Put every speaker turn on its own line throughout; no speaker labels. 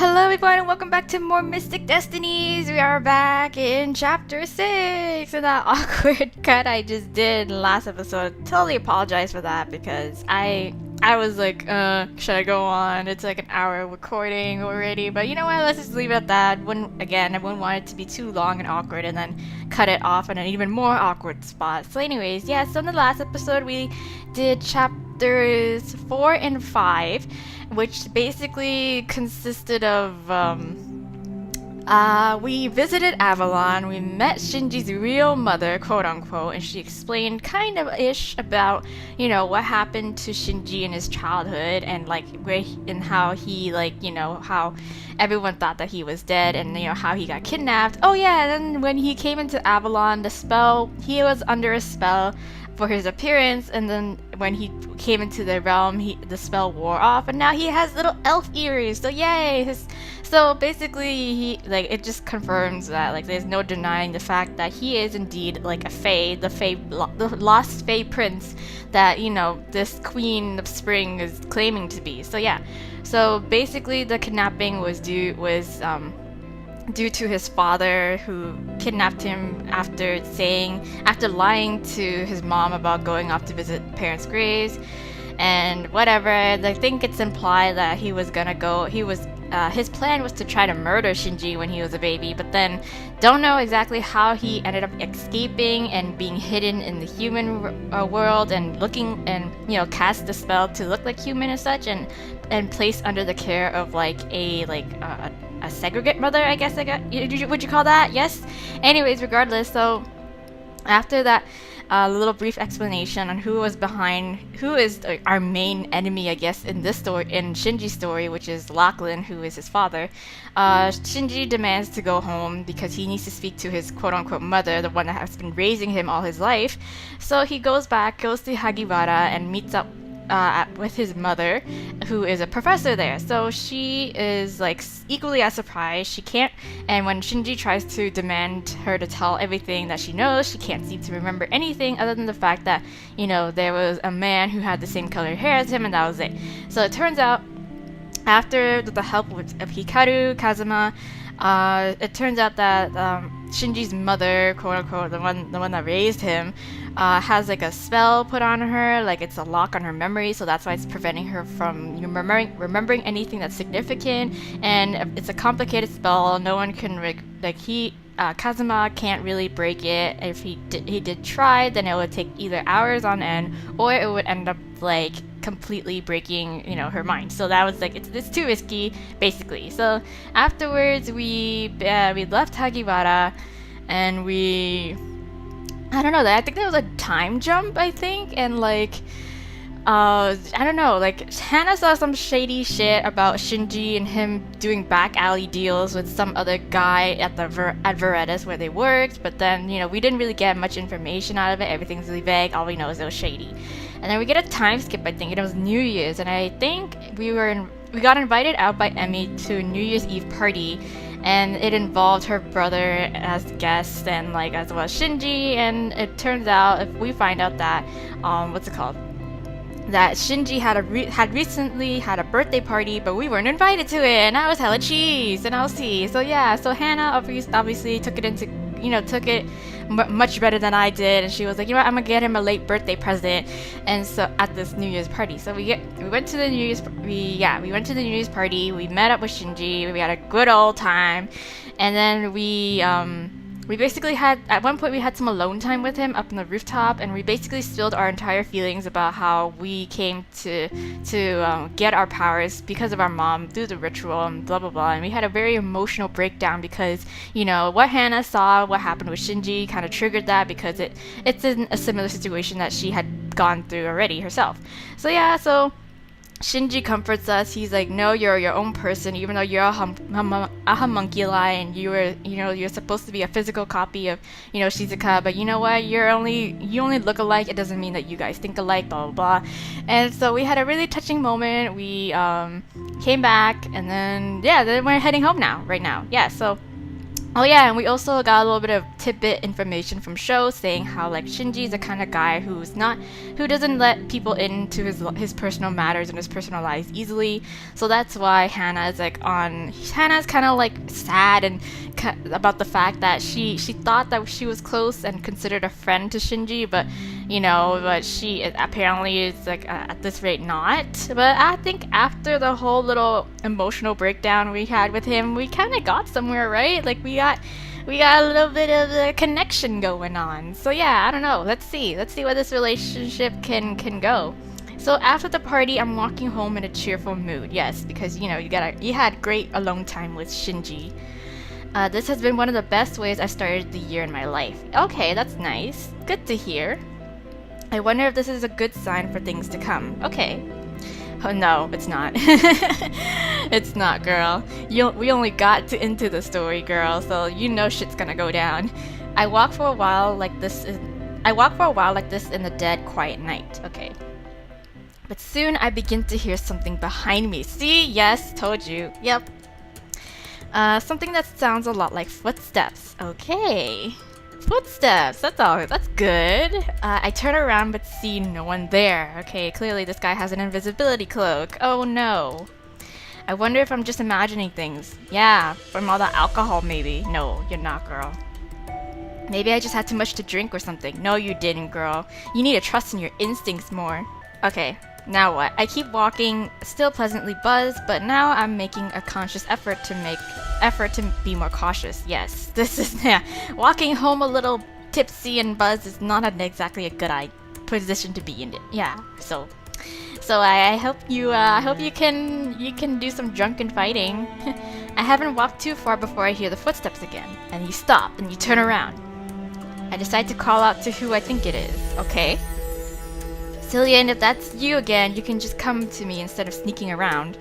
Hello everyone and welcome back to more Mystic Destinies. We are back in chapter 6 and that awkward cut I just did last episode. Totally apologize for that because I was like, should I go on? It's like an hour recording already, but you know what, let's just leave it at that. I wouldn't want it to be too long and awkward and then cut it off in an even more awkward spot. So anyways, yeah, so in the last episode we did chapters 4 and 5, which basically consisted of, we visited Avalon, we met Shinji's real mother, quote unquote, and she explained kind of ish about, you know, what happened to Shinji in his childhood and like and how he, like, you know, how everyone thought that he was dead and, you know, how he got kidnapped. Oh yeah, and then when he came into Avalon, he was under a spell for his appearance, and then when he came into the realm, the spell wore off, and now he has little elf ears. So yay! So basically, it just confirms that like there's no denying the fact that he is indeed like a fae, the lost fae prince that, you know, this Queen of Spring is claiming to be. So yeah, so basically the kidnapping was due to his father, who kidnapped him after lying to his mom about going off to visit parents' graves and whatever. I think it's implied that his plan was to try to murder Shinji when he was a baby, but then don't know exactly how he ended up escaping and being hidden in the human world and looking and, you know, cast the spell to look like human and such, and placed under the care of like a segregate mother, I guess. Would you call that? Yes. Anyways, regardless, so after that little brief explanation on who is our main enemy, I guess, in this story, in Shinji's story, which is Lachlan, who is his father, Shinji demands to go home because he needs to speak to his quote-unquote mother, the one that has been raising him all his life. So he goes to Hagiwara and meets up with his mother, who is a professor there. So she is like equally as surprised. She can't, and when Shinji tries to demand her to tell everything that she knows, she can't seem to remember anything other than the fact that, you know, there was a man who had the same color hair as him, and that was it. So it turns out, after the help of Hikaru Kazuma, it turns out that Shinji's mother, quote unquote, the one that raised him, has like a spell put on her, like it's a lock on her memory, so that's why it's preventing her from remembering anything that's significant, and it's a complicated spell. No one can Kazuma can't really break it. If he did try, then it would take either hours on end, or it would end up like completely breaking, you know, her mind. So that was like, it's too risky, basically. So afterwards, we left Hagiwara, and I don't know, I think there was a time jump, I think, and like, I don't know, like, Hannah saw some shady shit about Shinji and him doing back alley deals with some other guy at Veredas where they worked, but then, you know, we didn't really get much information out of it. Everything's really vague. All we know is it was shady. And then we get a time skip, I think, and it was New Year's, and I think we got invited out by Emmy to a New Year's Eve party, and it involved her brother as guest, and like as well as Shinji. And it turns out, if we find out that that Shinji had recently had a birthday party, but we weren't invited to it, and I was hella cheese, and I'll see. So yeah, so Hannah obviously took it much better than I did, and she was like, you know what, I'm gonna get him a late birthday present, and so at this New Year's party. So we went to the New Year's party. We met up with Shinji. We had a good old time, and then we basically at one point we had some alone time with him up on the rooftop, and we basically spilled our entire feelings about how we came to get our powers because of our mom through the ritual and blah blah blah. And we had a very emotional breakdown because, you know, what Hannah saw, what happened with Shinji, kind of triggered that, because it's in a similar situation that she had gone through already herself. So yeah, so Shinji comforts us. He's like, no, you're your own person, even though you're a homunculi, and you're supposed to be a physical copy of, you know, Shizuka, but you know what, you only look alike. It doesn't mean that you guys think alike, blah blah blah. And so we had a really touching moment. We came back, and then we're heading home right now. Yeah, so Oh yeah, and we also got a little bit of tidbit information from Sho saying how like Shinji's the kind of guy who doesn't let people into his personal matters and his personal lives easily. So that's why Hannah's kind of like sad and about the fact that she thought that she was close and considered a friend to Shinji, but but she apparently is like at this rate not. But I think after the whole little emotional breakdown we had with him, we kind of got somewhere, right? Like we got a little bit of a connection going on. So yeah, I don't know. Let's see where this relationship can go. So after the party, I'm walking home in a cheerful mood. Yes, because you had great alone time with Shinji. This has been one of the best ways I started the year in my life. Okay, that's nice. Good to hear. I wonder if this is a good sign for things to come. Okay. Oh no, it's not. It's not, girl. We only got into the story, girl, so shit's gonna go down. I walk for a while like this in the dead, quiet night. Okay. But soon I begin to hear something behind me. See? Yes, told you. Yep. Something that sounds a lot like footsteps. Okay. Footsteps. That's good. I turn around but see no one there. Okay, clearly this guy has an invisibility cloak. Oh no. I wonder if I'm just imagining things. Yeah, from all the alcohol maybe. No, you're not, girl. Maybe I just had too much to drink or something. No, you didn't, girl. You need to trust in your instincts more. Okay, now what? I keep walking, still pleasantly buzzed, but now I'm making a conscious effort to be more cautious. Yes, this is walking home a little tipsy and buzzed is not exactly a good position to be in. Yeah, so I hope you can do some drunken fighting. I haven't walked too far before I hear the footsteps again, and you stop and you turn around. I decide to call out to who I think it is. Okay. Cillian, if that's you again, you can just come to me instead of sneaking around.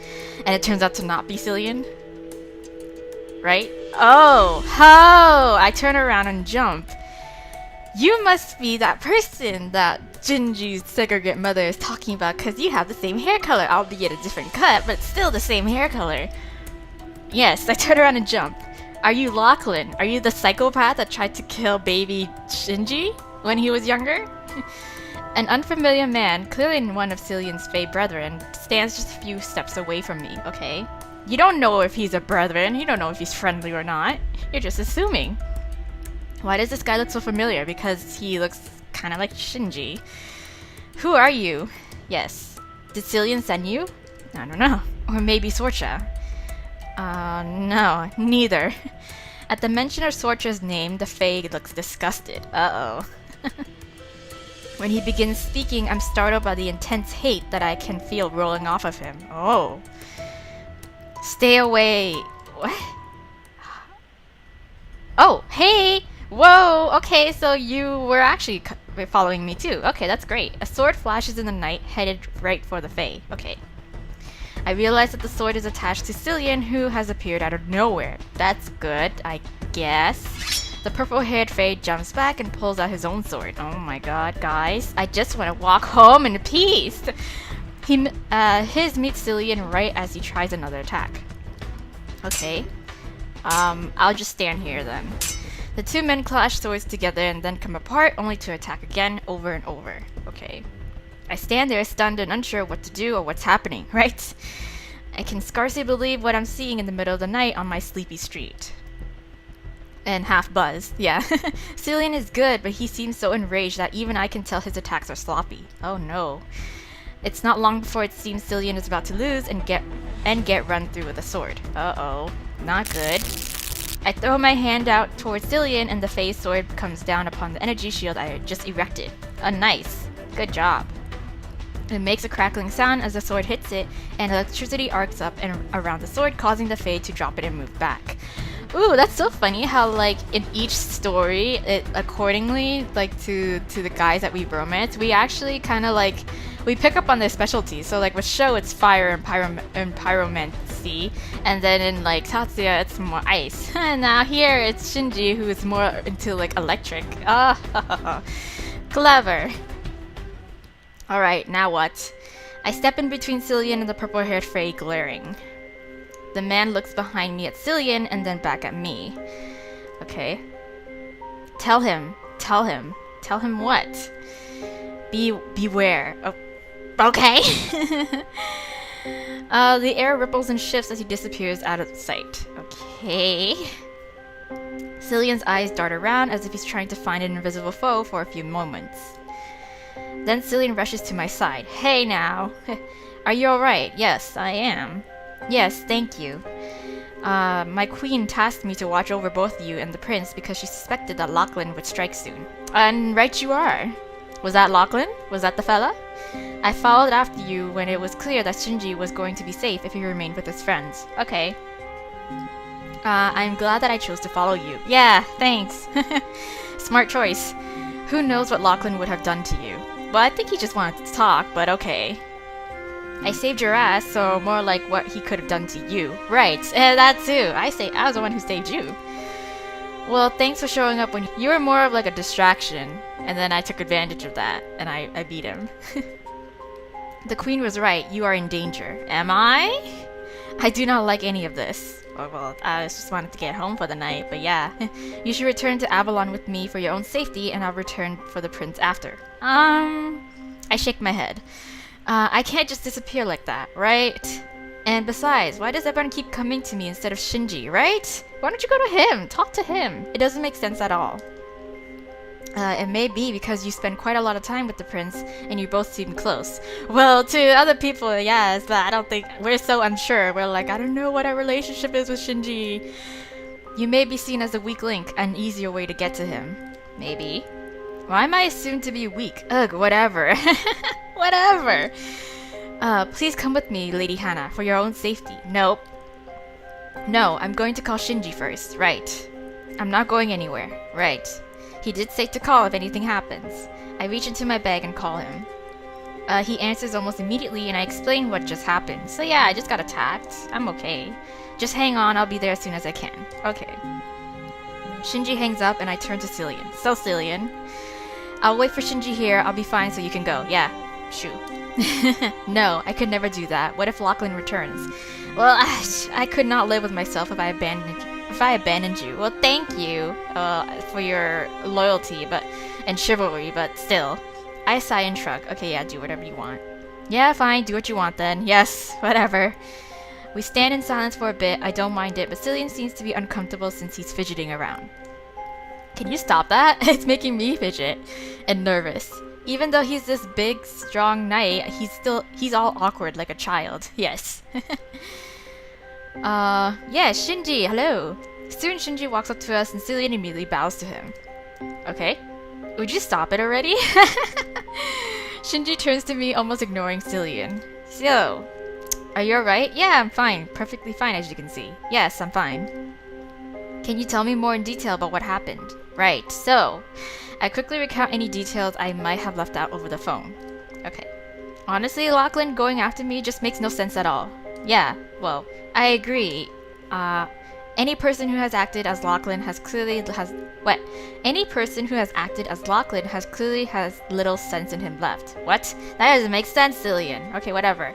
And it turns out to not be Cillian. Right? Oh, ho! I turn around and jump. You must be that person that Shinji's segregate mother is talking about because you have the same hair color, albeit a different cut, but still the same hair color. Yes, I turn around and jump. Are you Lachlan? Are you the psychopath that tried to kill baby Shinji when he was younger? An unfamiliar man, clearly one of Cillian's Fae brethren, stands just a few steps away from me. Okay. You don't know if he's a brethren, you don't know if he's friendly or not. You're just assuming. Why does this guy look so familiar? Because he looks kind of like Shinji. Who are you? Yes. Did Cillian send you? I don't know. Or maybe Sorcha. No, neither. At the mention of Sorcha's name, the Fae looks disgusted. Uh-oh. When he begins speaking, I'm startled by the intense hate that I can feel rolling off of him. Oh. Stay away. What? Oh, hey! Whoa! Okay, so you were actually following me too. Okay, that's great. A sword flashes in the night, headed right for the Fae. Okay. I realize that the sword is attached to Cillian, who has appeared out of nowhere. That's good, I guess. The purple-haired Fae jumps back and pulls out his own sword. Oh my god, guys. I just want to walk home in peace! His meets Cillian right as he tries another attack. Okay. I'll just stand here then. The two men clash swords together and then come apart, only to attack again, over and over. Okay. I stand there stunned and unsure what to do or what's happening, right? I can scarcely believe what I'm seeing in the middle of the night on my sleepy street. And half buzzed, yeah. Cillian is good, but he seems so enraged that even I can tell his attacks are sloppy. Oh no. It's not long before it seems Cillian is about to lose and get run through with a sword. Uh-oh. Not good. I throw my hand out towards Cillian and the Fae's sword comes down upon the energy shield I had just erected. Nice. Good job. It makes a crackling sound as the sword hits it, and electricity arcs up and around the sword, causing the Fae to drop it and move back. Ooh, that's so funny how, like, in each story, it accordingly, like, to the guys that we romance, we actually kind of, like, we pick up on their specialties. So, like, with Sho, it's fire and pyromancy, and then in, like, Tatsuya, it's more ice. And now here, it's Shinji, who is more into, like, electric. Ah, clever. Alright, now what? I step in between Cillian and the purple-haired Fae, glaring. The man looks behind me at Cillian and then back at me. Okay. Tell him. Tell him. Tell him what? Beware. Oh, okay. The air ripples and shifts as he disappears out of sight. Okay. Cillian's eyes dart around as if he's trying to find an invisible foe for a few moments. Then Cillian rushes to my side. Hey now. Are you alright? Yes, I am. Yes, thank you. My queen tasked me to watch over both you and the prince because she suspected that Lachlan would strike soon. And right you are. Was that Lachlan? Was that the fella? I followed after you when it was clear that Shinji was going to be safe if he remained with his friends. Okay. I'm glad that I chose to follow you. Yeah, thanks. Smart choice. Who knows what Lachlan would have done to you? Well, I think he just wanted to talk, but okay. I saved your ass, so more like what he could have done to you. Right, that too. I was the one who saved you. Well, thanks for showing up when you were more of like a distraction, and then I took advantage of that, and I beat him. The queen was right, you are in danger. Am I? I do not like any of this. Oh, well, I just wanted to get home for the night, but yeah. You should return to Avalon with me for your own safety, and I'll return for the prince after. I shake my head. I can't just disappear like that, right? And besides, why does everyone keep coming to me instead of Shinji, right? Why don't you go to him? Talk to him. It doesn't make sense at all. It may be because you spend quite a lot of time with the prince, and you both seem close. Well, to other people, yes, but I don't think... We're so unsure. We're like, I don't know what our relationship is with Shinji. You may be seen as a weak link, an easier way to get to him. Maybe. Why am I assumed to be weak? Ugh, whatever. Whatever. Please come with me, Lady Hannah, for your own safety. Nope. No, I'm going to call Shinji first. Right. I'm not going anywhere. Right. He did say to call if anything happens. I reach into my bag and call him. He answers almost immediately and I explain what just happened. So yeah, I just got attacked. I'm okay. Just hang on, I'll be there as soon as I can. Okay. Shinji hangs up and I turn to Cillian. So Cillian, I'll wait for Shinji here. I'll be fine so you can go. Yeah. Shoo. No, I could never do that. What if Lachlan returns? Well, I could not live with myself if I abandoned you. Well, thank you for your loyalty and chivalry, but still. I sigh and shrug. Okay, yeah, do whatever you want. Yeah, fine, do what you want then. Yes, whatever. We stand in silence for a bit. I don't mind it, but Cillian seems to be uncomfortable since he's fidgeting around. Can you stop that? It's making me fidget and nervous. Even though he's this big, strong knight, he's all awkward like a child. Yes. Yeah, Shinji, hello. Soon Shinji walks up to us and Cillian immediately bows to him. Okay. Would you stop it already? Shinji turns to me, almost ignoring Cillian. So, are you alright? Yeah, I'm fine. Perfectly fine, as you can see. Yes, I'm fine. Can you tell me more in detail about what happened? Right, so, I quickly recount any details I might have left out over the phone. Okay. Honestly, Lachlan going after me just makes no sense at all. Yeah, well, I agree. Any person who has acted as Lachlan Any person who has acted as Lachlan has little sense in him left. What? That doesn't make sense, Cillian. Okay, whatever.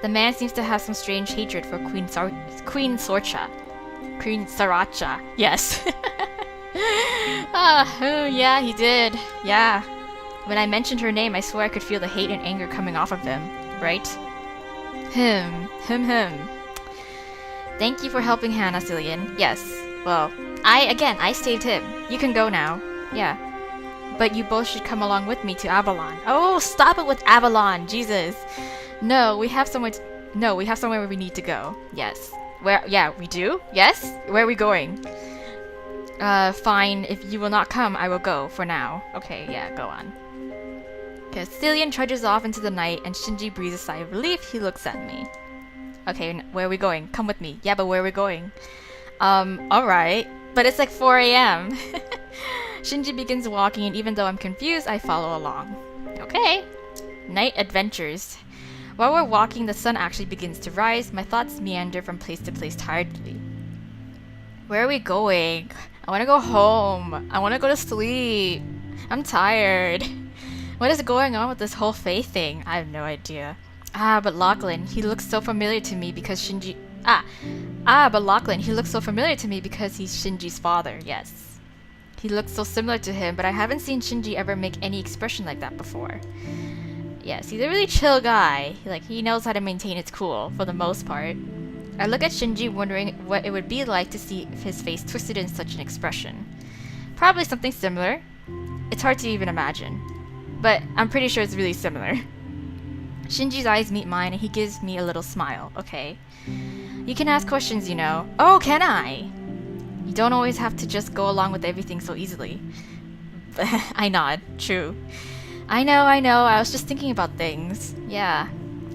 The man seems to have some strange hatred for Queen Sorcha. Queen Sriracha. Yes. Oh, yeah, he did. Yeah. When I mentioned her name, I swear I could feel the hate and anger coming off of him. Right? Him. Thank you for helping Hannah, Cillian. Yes. Well, I saved him. You can go now. Yeah. But you both should come along with me to Avalon. Oh, stop it with Avalon, Jesus. No, we have somewhere where we need to go. Yes. Where? Yeah, we do? Yes? Where are we going? Fine. If you will not come, I will go, for now. Okay, yeah, go on. Okay, Cillian trudges off into the night, and Shinji breathes a sigh of relief. He looks at me. Okay, where are we going? Come with me. Yeah, but where are we going? Alright. But it's like 4 a.m. Shinji begins walking, and even though I'm confused, I follow along. Okay. Night adventures. While we're walking, the sun actually begins to rise. My thoughts meander from place to place tiredly. Where are we going? I want to go home. I want to go to sleep. I'm tired. What is going on with this whole Faye thing? I have no idea. But Lachlan, he looks so familiar to me because But Lachlan, he looks so familiar to me because he's Shinji's father, yes. He looks so similar to him, but I haven't seen Shinji ever make any expression like that before. Yes, he's a really chill guy. He knows how to maintain his cool, for the most part. I look at Shinji wondering what it would be like to see his face twisted in such an expression. Probably something similar. It's hard to even imagine. But I'm pretty sure it's really similar. Shinji's eyes meet mine and he gives me a little smile, okay? You can ask questions, you know. Oh, can I? You don't always have to just go along with everything so easily. I nod. True. I know, I was just thinking about things. Yeah.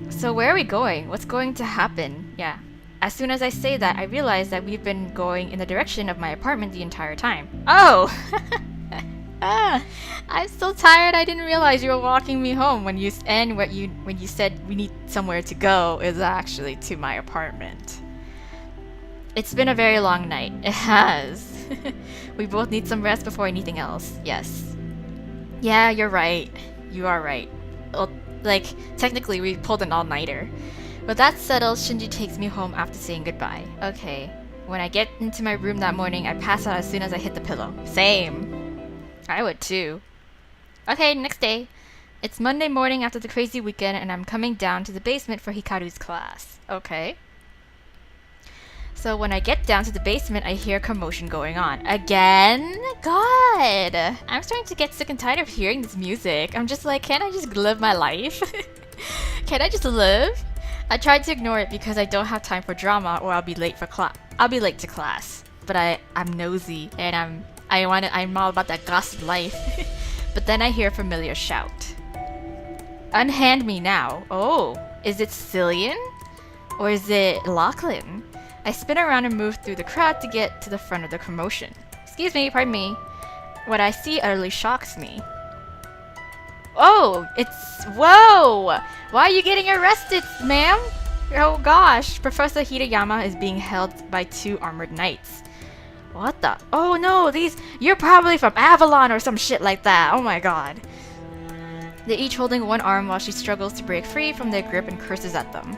So where are we going? What's going to happen? Yeah. As soon as I say that, I realize that we've been going in the direction of my apartment the entire time. Oh! I'm so tired. I didn't realize you were walking me home when you said we need somewhere to go is actually to my apartment. It's been a very long night. It has. We both need some rest before anything else. Yes. Yeah, you're right. You are right. Well, technically we pulled an all-nighter. But that settled, Shinji takes me home after saying goodbye. Okay. When I get into my room that morning, I pass out as soon as I hit the pillow. Same. I would too. Okay, next day. It's Monday morning after the crazy weekend and I'm coming down to the basement for Hikaru's class. Okay. So when I get down to the basement, I hear commotion going on. Again? God! I'm starting to get sick and tired of hearing this music. I'm just like, can't I just live my life? Can't I just live? I tried to ignore it because I don't have time for drama or I'll be late for class. I'll be late to class. But I'm nosy and I'm all about that gossip life. But then I hear a familiar shout. Unhand me now. Oh, is it Cillian? Or is it Lachlan? I spin around and move through the crowd to get to the front of the commotion. Excuse me, pardon me. What I see utterly shocks me. Oh, whoa! Why are you getting arrested, ma'am? Oh gosh, Professor Hirayama is being held by 2 armored knights. What the? Oh no, you're probably from Avalon or some shit like that. Oh my god. They're each holding one arm while she struggles to break free from their grip and curses at them.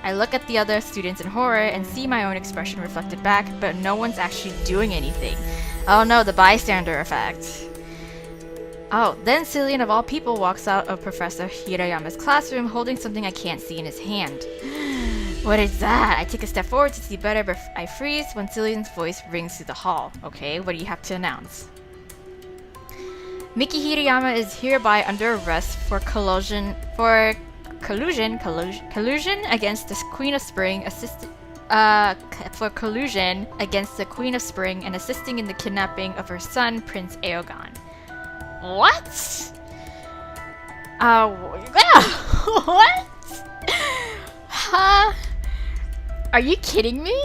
I look at the other students in horror and see my own expression reflected back, but no one's actually doing anything. Oh no, the bystander effect. Oh, then Cillian of all people walks out of Professor Hirayama's classroom holding something I can't see in his hand. What is that? I take a step forward to see better, but I freeze when Cillian's voice rings through the hall. Okay, what do you have to announce? Miki Hirayama is hereby under arrest for collusion against the Queen of Spring, for collusion against the Queen of Spring and assisting in the kidnapping of her son, Prince Aegon. What? What? Huh? Are you kidding me?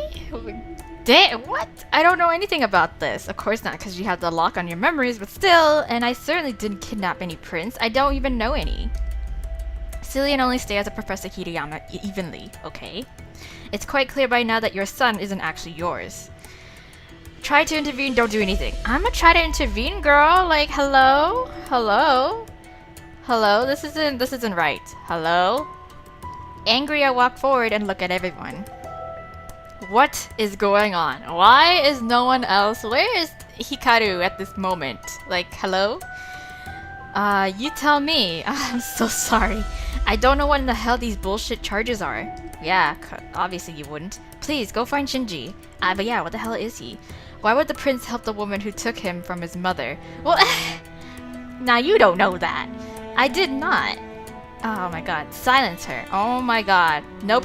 Damn, what? I don't know anything about this. Of course not, because you have the lock on your memories, but still, and I certainly didn't kidnap any prince. I don't even know any. Cillian only stares at Professor Hirayama evenly, okay? It's quite clear by now that your son isn't actually yours. Try to intervene, don't do anything. I'm gonna try to intervene, girl. Like, hello? Hello? Hello? This isn't right. Hello? Angry, I walk forward and look at everyone. What is going on? Why is no one else? Where is Hikaru at this moment? Like, hello? You tell me. I'm so sorry. I don't know what in the hell these bullshit charges are. Yeah, obviously you wouldn't. Please, go find Shinji. But yeah, what the hell is he? Why would the prince help the woman who took him from his mother? Well, now you don't know that. I did not. Oh my god, silence her. Oh my god. No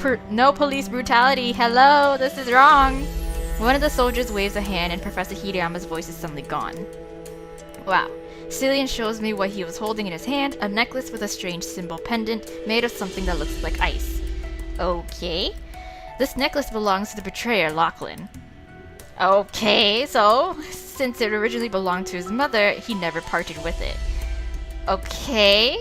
police brutality. Hello, this is wrong. One of the soldiers waves a hand and Professor Hirayama's voice is suddenly gone. Wow. Cillian shows me what he was holding in his hand, a necklace with a strange symbol pendant made of something that looks like ice. Okay. This necklace belongs to the betrayer, Lachlan. Okay, so since it originally belonged to his mother, he never parted with it. Okay.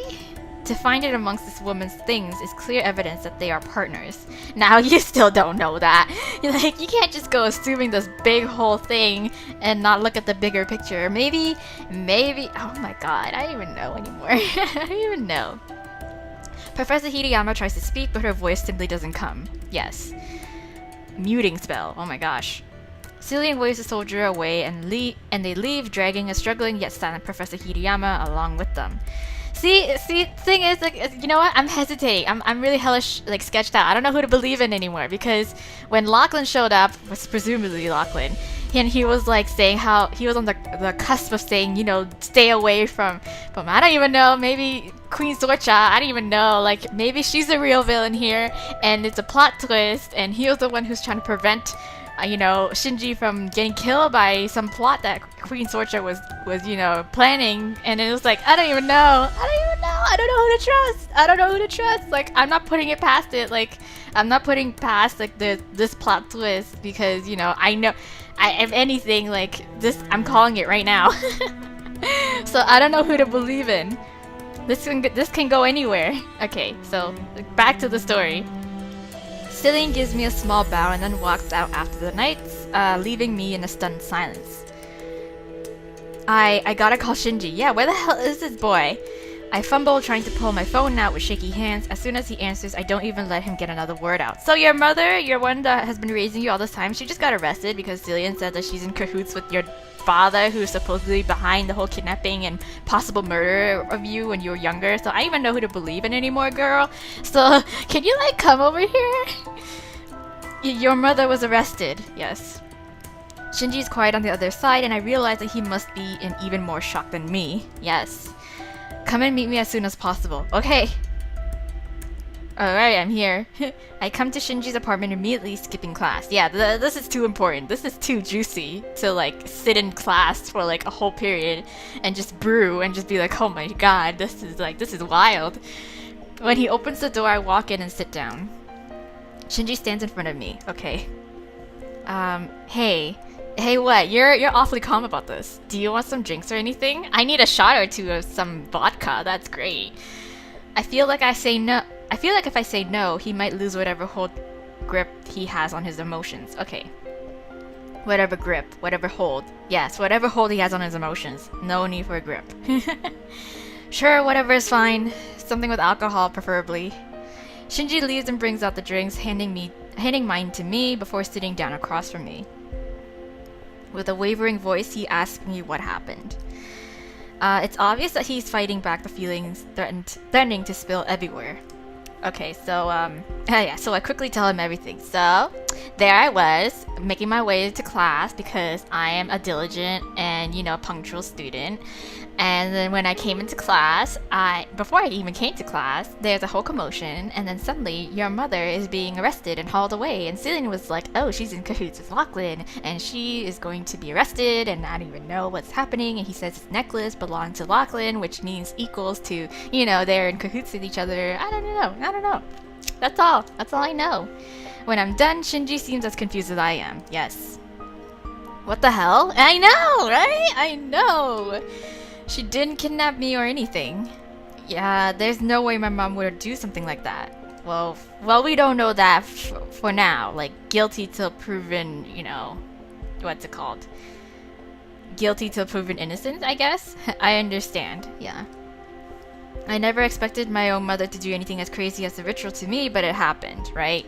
To find it amongst this woman's things is clear evidence that they are partners. Now you still don't know that. You can't just go assuming this big whole thing and not look at the bigger picture. Maybe, oh my god, I don't even know anymore. I don't even know. Professor Hirayama tries to speak, but her voice simply doesn't come. Yes. muting spell. Oh my gosh. Cillian waves the soldier away and they leave, dragging a struggling yet silent Professor Hirayama along with them. See, thing is, like, you know what? I'm hesitating. I'm really hellish, like, sketched out. I don't know who to believe in anymore, because when Lachlan showed up, was presumably Lachlan, and he was like saying how he was on the cusp of saying, you know, stay away from I don't even know, maybe Queen Sorcha, I don't even know, like maybe she's the real villain here, and it's a plot twist, and he was the one who's trying to prevent, you know, Shinji from getting killed by some plot that Queen Sorcha was you know, planning, and it was like, I don't even know, I don't know who to trust, like, I'm not putting it past it, like, I'm not putting past, like, this plot twist, because, you know, I know, if anything, like, this, I'm calling it right now. So I don't know who to believe in. This can go anywhere. Okay, so back to the story. Cillian gives me a small bow and then walks out after the knights, leaving me in a stunned silence. I gotta call Shinji. Yeah, where the hell is this boy? I fumble, trying to pull my phone out with shaky hands. As soon as he answers, I don't even let him get another word out. So your mother, your one that has been raising you all this time, she just got arrested because Cillian said that she's in cahoots with your father, who's supposedly behind the whole kidnapping and possible murder of you when you were younger. So I don't even know who to believe in anymore, girl. So can you, like, come over here? Your mother was arrested. Yes. Shinji's quiet on the other side, and I realize that he must be in even more shock than me. Yes. Come and meet me as soon as possible. Okay. Alright, I'm here. I come to Shinji's apartment immediately, skipping class. Yeah, this is too important. This is too juicy to, like, sit in class for, like, a whole period and just brew and just be like, oh my god, this is wild. When he opens the door, I walk in and sit down. Shinji stands in front of me. Okay. Hey. Hey, what? You're awfully calm about this. Do you want some drinks or anything? I need a shot or two of some vodka. That's great. I feel like if I say no, he might lose whatever grip he has on his emotions. Okay. Whatever grip, whatever hold. Yes, whatever hold he has on his emotions. No need for a grip. Sure, whatever is fine. Something with alcohol, preferably. Shinji leaves and brings out the drinks, handing mine to me before sitting down across from me. With a wavering voice, he asks me what happened. It's obvious that he's fighting back the feelings, threatening to spill everywhere. Okay, so, yeah, so I quickly tell him everything. So, there I was, making my way to class because I am a diligent and, you know, punctual student. And then when I came into class, before I even came to class, there's a whole commotion, and then suddenly your mother is being arrested and hauled away, and Cillian was like, oh, she's in cahoots with Lachlan, and she is going to be arrested, and I don't even know what's happening, and he says his necklace belonged to Lachlan, which means equals to, you know, they're in cahoots with each other. I don't know. That's all I know. When I'm done, Shinji seems as confused as I am. Yes. What the hell? I know, right? I know! She didn't kidnap me or anything. Yeah, there's no way my mom would do something like that. Well, we don't know that for now. Like, guilty till proven, you know, what's it called? Guilty till proven innocent, I guess? I understand, yeah. I never expected my own mother to do anything as crazy as the ritual to me, but it happened, right?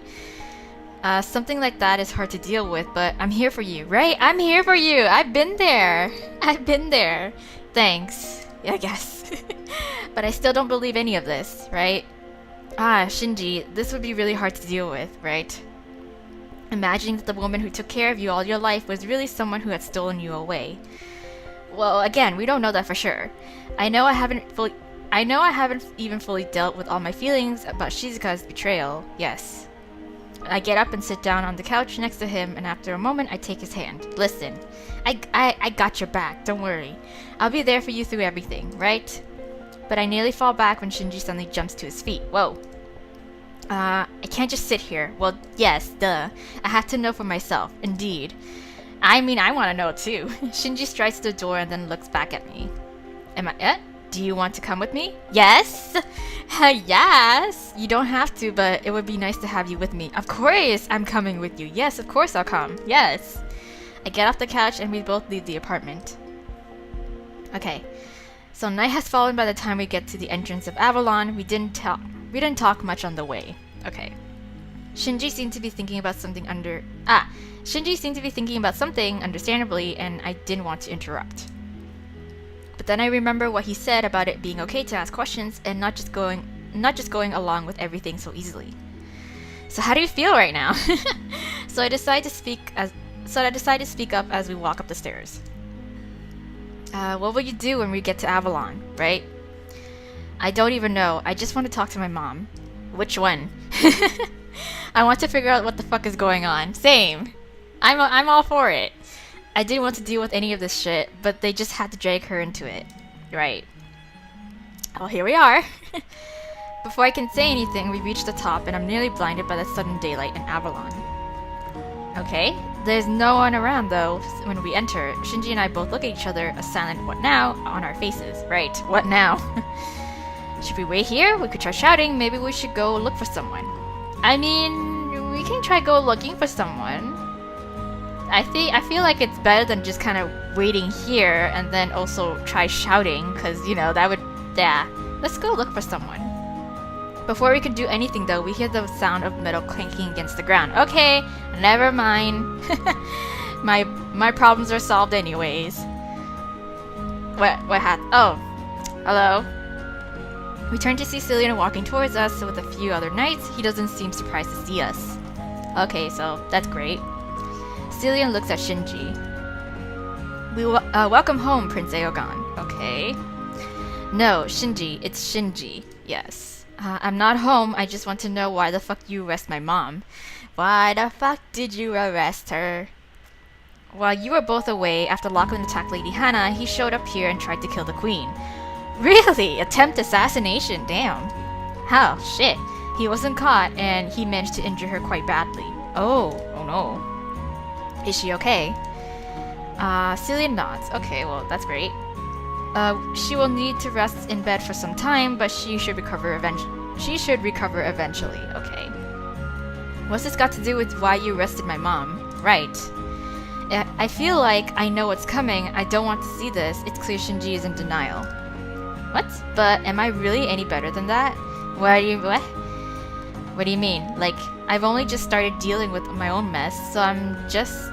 Something like that is hard to deal with, but I'm here for you, right? I'm here for you! I've been there! Thanks, I guess. But I still don't believe any of this, right? Shinji, this would be really hard to deal with, right? Imagining that the woman who took care of you all your life was really someone who had stolen you away. Well, again, we don't know that for sure. I know I haven't even fully dealt with all my feelings about Shizuka's betrayal, yes. I get up and sit down on the couch next to him, and after a moment, I take his hand. Listen, I got your back, don't worry. I'll be there for you through everything, right? But I nearly fall back when Shinji suddenly jumps to his feet. Whoa. I can't just sit here. Well, yes, duh. I have to know for myself, indeed. I mean, I want to know too. Shinji strides to the door and then looks back at me. Do you want to come with me? Yes! Yes! You don't have to, but it would be nice to have you with me. Of course I'm coming with you. Yes, of course I'll come. Yes! I get off the couch and we both leave the apartment. Okay. So night has fallen by the time we get to the entrance of Avalon. We didn't talk much on the way. Okay. Shinji seemed to be thinking about something understandably, and I didn't want to interrupt. But then I remember what he said about it being okay to ask questions and not just going along with everything so easily. So how do you feel right now? So I decided to speak up as we walk up the stairs. What will you do when we get to Avalon, right? I don't even know. I just want to talk to my mom. Which one? I want to figure out what the fuck is going on. Same. I'm all for it. I didn't want to deal with any of this shit, but they just had to drag her into it. Right. Well, here we are. Before I can say anything, we reach the top, and I'm nearly blinded by the sudden daylight in Avalon. Okay. There's no one around, though, when we enter. Shinji and I both look at each other, a silent "what now?" on our faces. Right, what now? Should we wait here? We could try shouting. Maybe we should go look for someone. I mean, we can try go looking for someone. I feel like it's better than just kind of waiting here and then also try shouting, because, you know, that would... Yeah. Let's go look for someone. Before we can do anything, though, we hear the sound of metal clanking against the ground. Okay, never mind. My problems are solved anyways. What happened? Oh, hello. We turn to see Cillian walking towards us with a few other knights. He doesn't seem surprised to see us. Okay, so that's great. Cillian looks at Shinji. Welcome home, Prince Aogon. Okay. No, Shinji. It's Shinji. Yes. I'm not home. I just want to know why the fuck you arrest my mom. Why the fuck did you arrest her? While you were both away, after Lachlan attacked Lady Hannah, he showed up here and tried to kill the queen. Really? Attempt assassination? Damn. How? Shit. He wasn't caught, and he managed to injure her quite badly. Oh no. Is she okay? Cillian nods. Okay, well, that's great. She will need to rest in bed for some time, but she should recover eventually. Okay. What's this got to do with why you arrested my mom? Right. I feel like I know what's coming. I don't want to see this. It's clear Shinji is in denial. What? But am I really any better than that? What do you mean? Like, I've only just started dealing with my own mess, so I'm just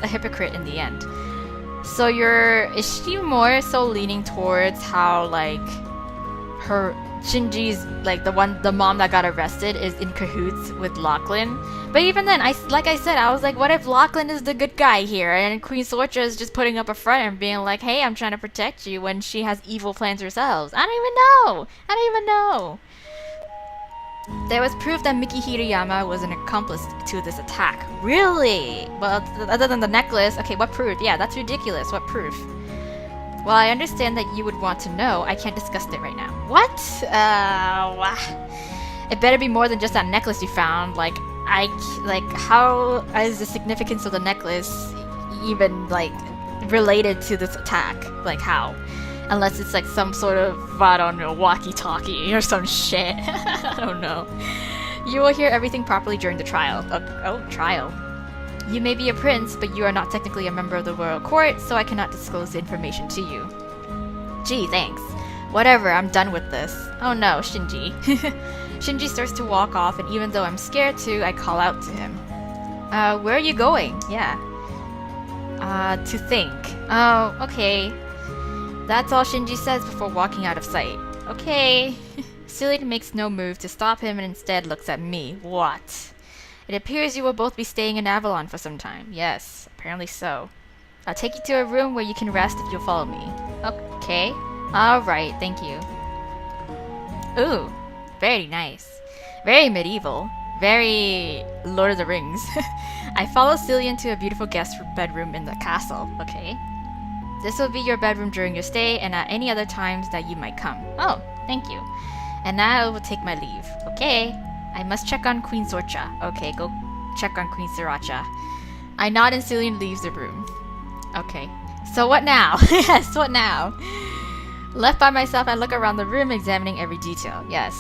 a hypocrite in the end. So is she more so leaning towards how, like, Shinji's, like, the mom that got arrested is in cahoots with Lachlan? But even then, like I said, I was like, what if Lachlan is the good guy here, and Queen Sorcha is just putting up a front and being like, hey, I'm trying to protect you, when she has evil plans herself? I don't even know. There was proof that Miki Hirayama was an accomplice to this attack. Really? Well, other than the necklace, okay, what proof? Yeah, that's ridiculous. What proof? Well, I understand that you would want to know. I can't discuss it right now. What? It better be more than just that necklace you found. Like, how is the significance of the necklace even, like, related to this attack? Like, how? Unless it's like some sort of, I don't know, walkie-talkie or some shit. I don't know. You will hear everything properly during the trial. Trial. You may be a prince, but you are not technically a member of the royal court, so I cannot disclose the information to you. Gee, thanks. Whatever, I'm done with this. Oh no, Shinji. Shinji starts to walk off, and even though I'm scared too, I call out to him. Where are you going? Yeah. To think. Oh, okay. That's all Shinji says before walking out of sight. Okay. Cillian makes no move to stop him and instead looks at me. What? It appears you will both be staying in Avalon for some time. Yes, apparently so. I'll take you to a room where you can rest if you'll follow me. Okay. Alright, thank you. Ooh, very nice. Very medieval. Very Lord of the Rings. I follow Cillian to a beautiful guest bedroom in the castle. Okay. This will be your bedroom during your stay and at any other times that you might come. Oh, thank you. And now I will take my leave. Okay. I must check on Queen Sorcha. Okay, go check on Queen Sriracha. I nod and Cillian leaves the room. Okay. So what now? Yes, what now? Left by myself, I look around the room examining every detail. Yes.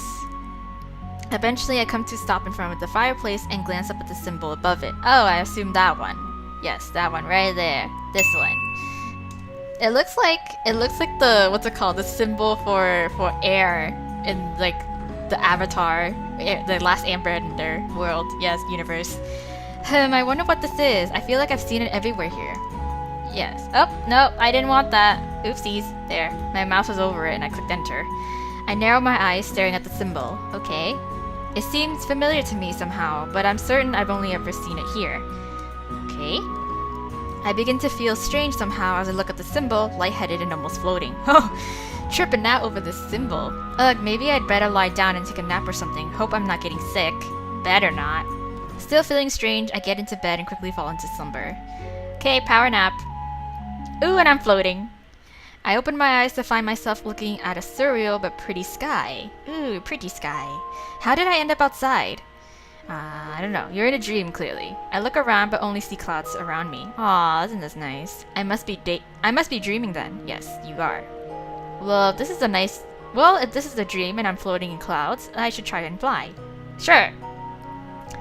Eventually, I come to stop in front of the fireplace and glance up at the symbol above it. Oh, I assume that one. Yes, that one right there. This one. It looks like the, what's it called? The symbol for air in, like, the Avatar, the last Airbender world, yes, universe. I wonder what this is. I feel like I've seen it everywhere here. Yes. Oh, no, I didn't want that. Oopsies. There. My mouse was over it and I clicked enter. I narrow my eyes, staring at the symbol. Okay. It seems familiar to me somehow, but I'm certain I've only ever seen it here. Okay. I begin to feel strange somehow as I look at the symbol, lightheaded and almost floating. Oh, tripping out over this symbol. Ugh, maybe I'd better lie down and take a nap or something. Hope I'm not getting sick. Better not. Still feeling strange, I get into bed and quickly fall into slumber. Okay, power nap. Ooh, and I'm floating. I open my eyes to find myself looking at a surreal but pretty sky. Ooh, pretty sky. How did I end up outside? I don't know. You're in a dream, clearly. I look around but only see clouds around me. Aw, isn't this nice? I must be dreaming then. Yes, you are. Well, if this is a dream and I'm floating in clouds, I should try and fly. Sure.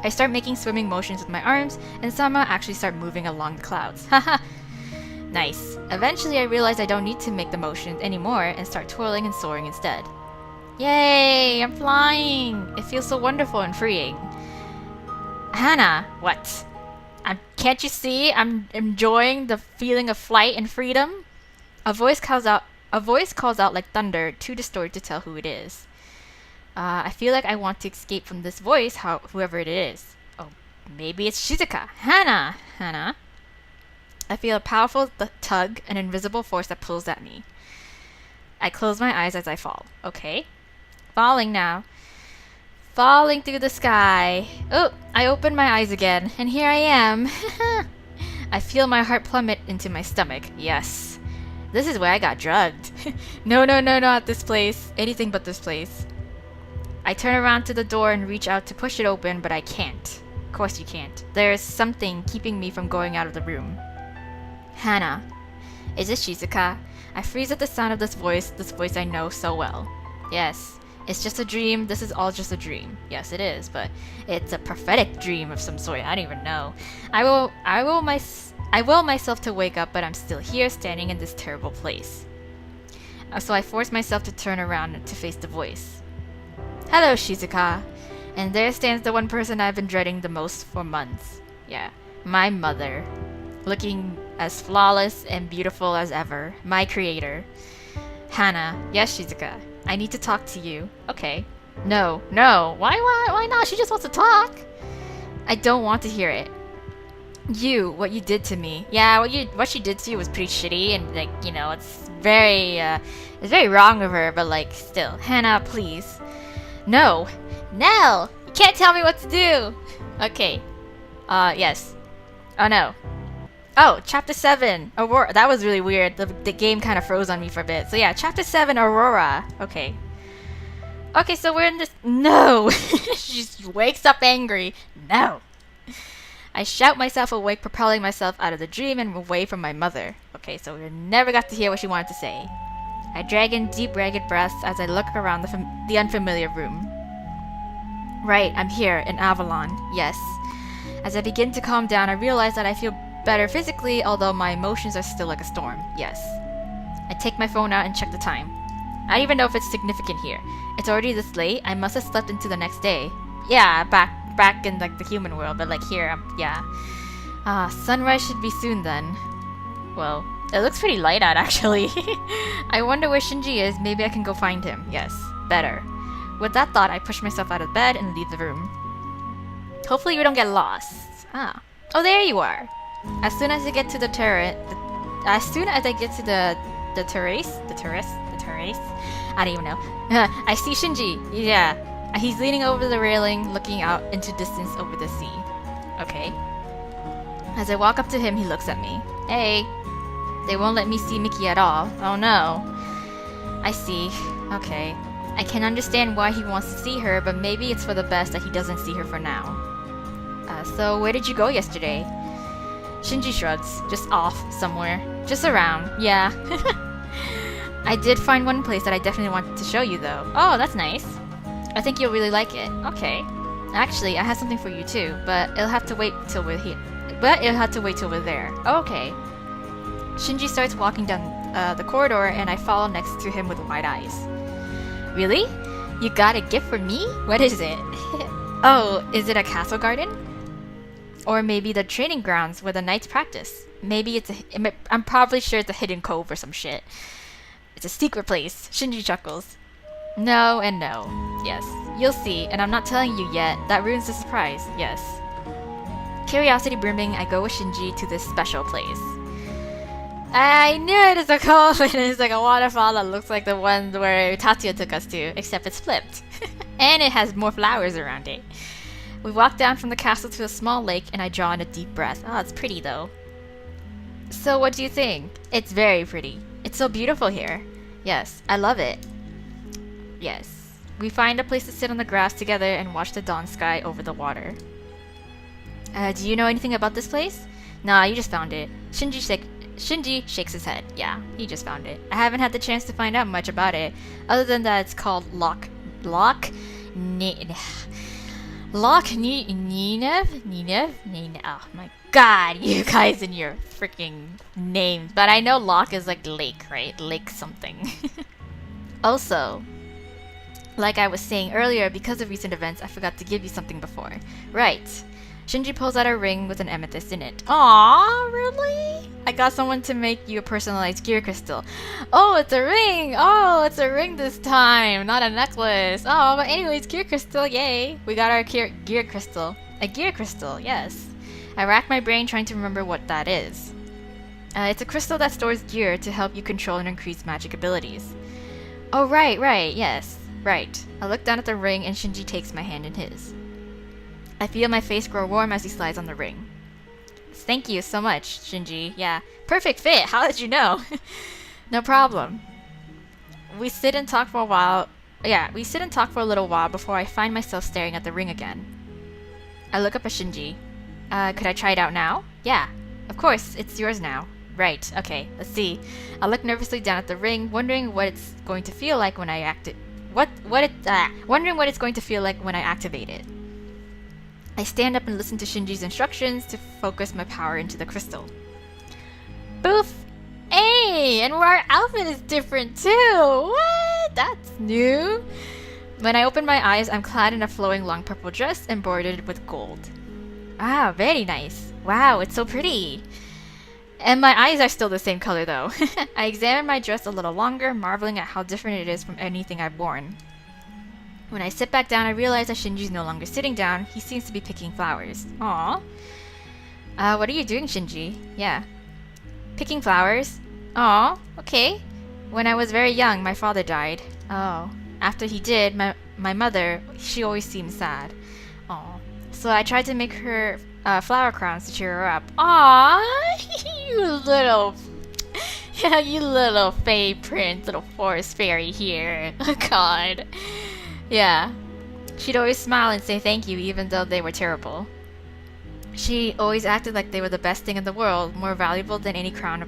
I start making swimming motions with my arms and somehow actually start moving along the clouds. Haha. Nice. Eventually I realize I don't need to make the motions anymore and start twirling and soaring instead. Yay! I'm flying! It feels so wonderful and freeing. Hannah! What? Can't you see? I'm enjoying the feeling of flight and freedom? A voice calls out like thunder, too distorted to tell who it is. I feel like I want to escape from this voice, whoever it is. Oh, maybe it's Shizuka. Hannah! Hannah? I feel a powerful tug, an invisible force that pulls at me. I close my eyes as I fall. Okay. Falling now. Falling through the sky. Oh, I open my eyes again, and here I am. I feel my heart plummet into my stomach. Yes. This is where I got drugged. No, not this place. Anything but this place. I turn around to the door and reach out to push it open, but I can't. Of course you can't. There's something keeping me from going out of the room. Hannah. Is it Shizuka? I freeze at the sound of this voice I know so well. Yes, it's just a dream. This is all just a dream. Yes, it is, but it's a prophetic dream of some sort. I don't even know. I will myself to wake up, but I'm still here, standing in this terrible place. So I force myself to turn around to face the voice. Hello, Shizuka. And there stands the one person I've been dreading the most for months. Yeah, my mother. Looking as flawless and beautiful as ever. My creator. Hannah. Yes, Shizuka. I need to talk to you. Okay. No. Why not? She just wants to talk. I don't want to hear it. What you did to me. Yeah, what she did to you was pretty shitty, and like, you know, it's very wrong of her, but like, still. Hannah, please. No. You can't tell me what to do. Okay. Yes. Oh no. Oh, Chapter 7, Aurora. That was really weird. The game kind of froze on me for a bit. So yeah, Chapter 7, Aurora. Okay. Okay, so we're in this... No! She just wakes up angry. No! I shout myself awake, propelling myself out of the dream and away from my mother. Okay, so we never got to hear what she wanted to say. I drag in deep, ragged breaths as I look around the unfamiliar room. Right, I'm here, in Avalon. Yes. As I begin to calm down, I realize that I feel better physically, although my emotions are still like a storm. Yes. I take my phone out and check the time. I don't even know if it's significant here. It's already this late. I must have slept into the next day. Yeah, back in like the human world, but like here, yeah. Sunrise should be soon then. Well, it looks pretty light out actually. I wonder where Shinji is. Maybe I can go find him. Yes, better. With that thought, I push myself out of bed and leave the room. Hopefully we don't get lost. Oh, there you are. As soon as I get to the terrace, I don't even know. I see Shinji. Yeah, he's leaning over the railing, looking out into distance over the sea. Okay. As I walk up to him, he looks at me. Hey. They won't let me see Miki at all. Oh no. I see. Okay. I can understand why he wants to see her, but maybe it's for the best that he doesn't see her for now. So where did you go yesterday? Shinji shrugs. Just off somewhere. Just around. Yeah. I did find one place that I definitely wanted to show you though. Oh, that's nice. I think you'll really like it. Okay. Actually, I have something for you too, but it'll have to wait till we're here. there. Okay. Shinji starts walking down the corridor and I follow next to him with wide eyes. Really? You got a gift for me? What is it? Oh, is it a castle garden? Or maybe the training grounds where the knights practice. Maybe I'm probably sure it's a hidden cove or some shit. It's a secret place. Shinji chuckles. No and no. Yes. You'll see, and I'm not telling you yet. That ruins the surprise. Yes. Curiosity brimming, I go with Shinji to this special place. I knew it is a cove and it's like a waterfall that looks like the one where Tatsuya took us to, except it's flipped. And it has more flowers around it. We walk down from the castle to a small lake and I draw in a deep breath. Oh, it's pretty though. So what do you think? It's very pretty. It's so beautiful here. Yes, I love it. Yes. We find a place to sit on the grass together and watch the dawn sky over the water. Do you know anything about this place? Nah, you just found it. Shinji shakes his head. Yeah, he just found it. I haven't had the chance to find out much about it, other than that it's called Ninev? Oh my god, you guys and your freaking names. But I know Loch is like lake, right? Lake something. Also, like I was saying earlier, because of recent events, I forgot to give you something before. Right. Shinji pulls out a ring with an amethyst in it. Aww, really? I got someone to make you a personalized gear crystal. Oh, it's a ring! Oh, it's a ring this time, not a necklace. Oh, but anyways, gear crystal, yay! We got our gear crystal. A gear crystal, yes. I racked my brain trying to remember what that is. It's a crystal that stores gear to help you control and increase magic abilities. Oh, right, yes, right. I look down at the ring and Shinji takes my hand in his. I feel my face grow warm as he slides on the ring. Thank you so much, Shinji. Yeah, perfect fit. How did you know? No problem. We sit and talk for a while. Yeah, we sit and talk for a little while before I find myself staring at the ring again. I look up at Shinji. Could I try it out now? Yeah, of course. It's yours now. Right. Okay. Let's see. I look nervously down at the ring, wondering what it's going to feel like when I wondering what it's going to feel like when I activate it. I stand up and listen to Shinji's instructions to focus my power into the crystal. Boof! Hey! And our outfit is different too! What? That's new! When I open my eyes, I'm clad in a flowing long purple dress embroidered with gold. Ah, very nice. Wow, it's so pretty! And my eyes are still the same color though. I examine my dress a little longer, marveling at how different it is from anything I've worn. When I sit back down, I realize that Shinji's no longer sitting down. He seems to be picking flowers. Aww. What are you doing, Shinji? Yeah. Picking flowers? Aww, okay. When I was very young, my father died. Oh. After he did, my mother, she always seemed sad. Aww. So I tried to make her flower crowns to cheer her up. Aww, you little... Yeah, you little fey prince, little forest fairy here. Oh god. Yeah. She'd always smile and say thank you even though they were terrible. She always acted like they were the best thing in the world, more valuable than any crown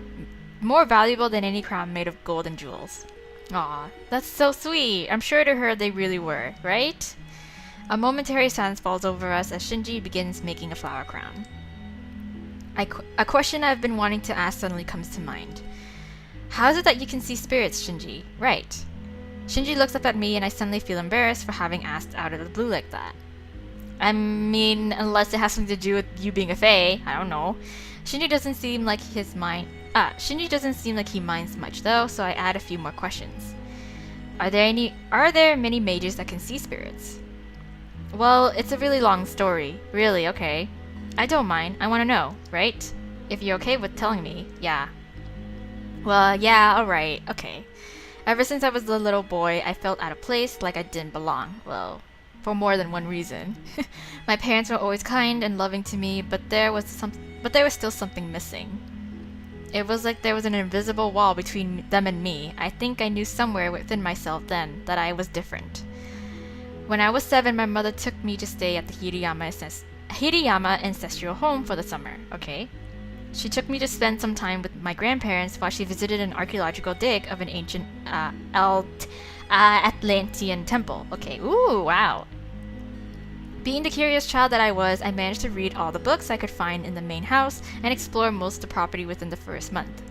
made of gold and jewels. Aw, that's so sweet. I'm sure to her they really were, right? A momentary silence falls over us as Shinji begins making a flower crown. A question I've been wanting to ask suddenly comes to mind. How is it that you can see spirits, Shinji? Right. Shinji looks up at me and I suddenly feel embarrassed for having asked out of the blue like that. I mean, unless it has something to do with you being a fae, I don't know. Shinji doesn't seem like he minds much though, so I add a few more questions. Are there many mages that can see spirits? Well, it's a really long story. Really, okay. I don't mind. I want to know, right? If you're okay with telling me, yeah. Well, yeah, alright, okay. Ever since I was a little boy, I felt out of place, like I didn't belong. Well, for more than one reason. My parents were always kind and loving to me, but there was still something missing. It was like there was an invisible wall between them and me. I think I knew somewhere within myself then that I was different. When I was 7, my mother took me to stay at the Hirayama ancestral home for the summer, okay? She took me to spend some time with my grandparents while she visited an archaeological dig of an ancient Atlantean temple. Okay, ooh, wow. Being the curious child that I was, I managed to read all the books I could find in the main house and explore most of the property within the first month.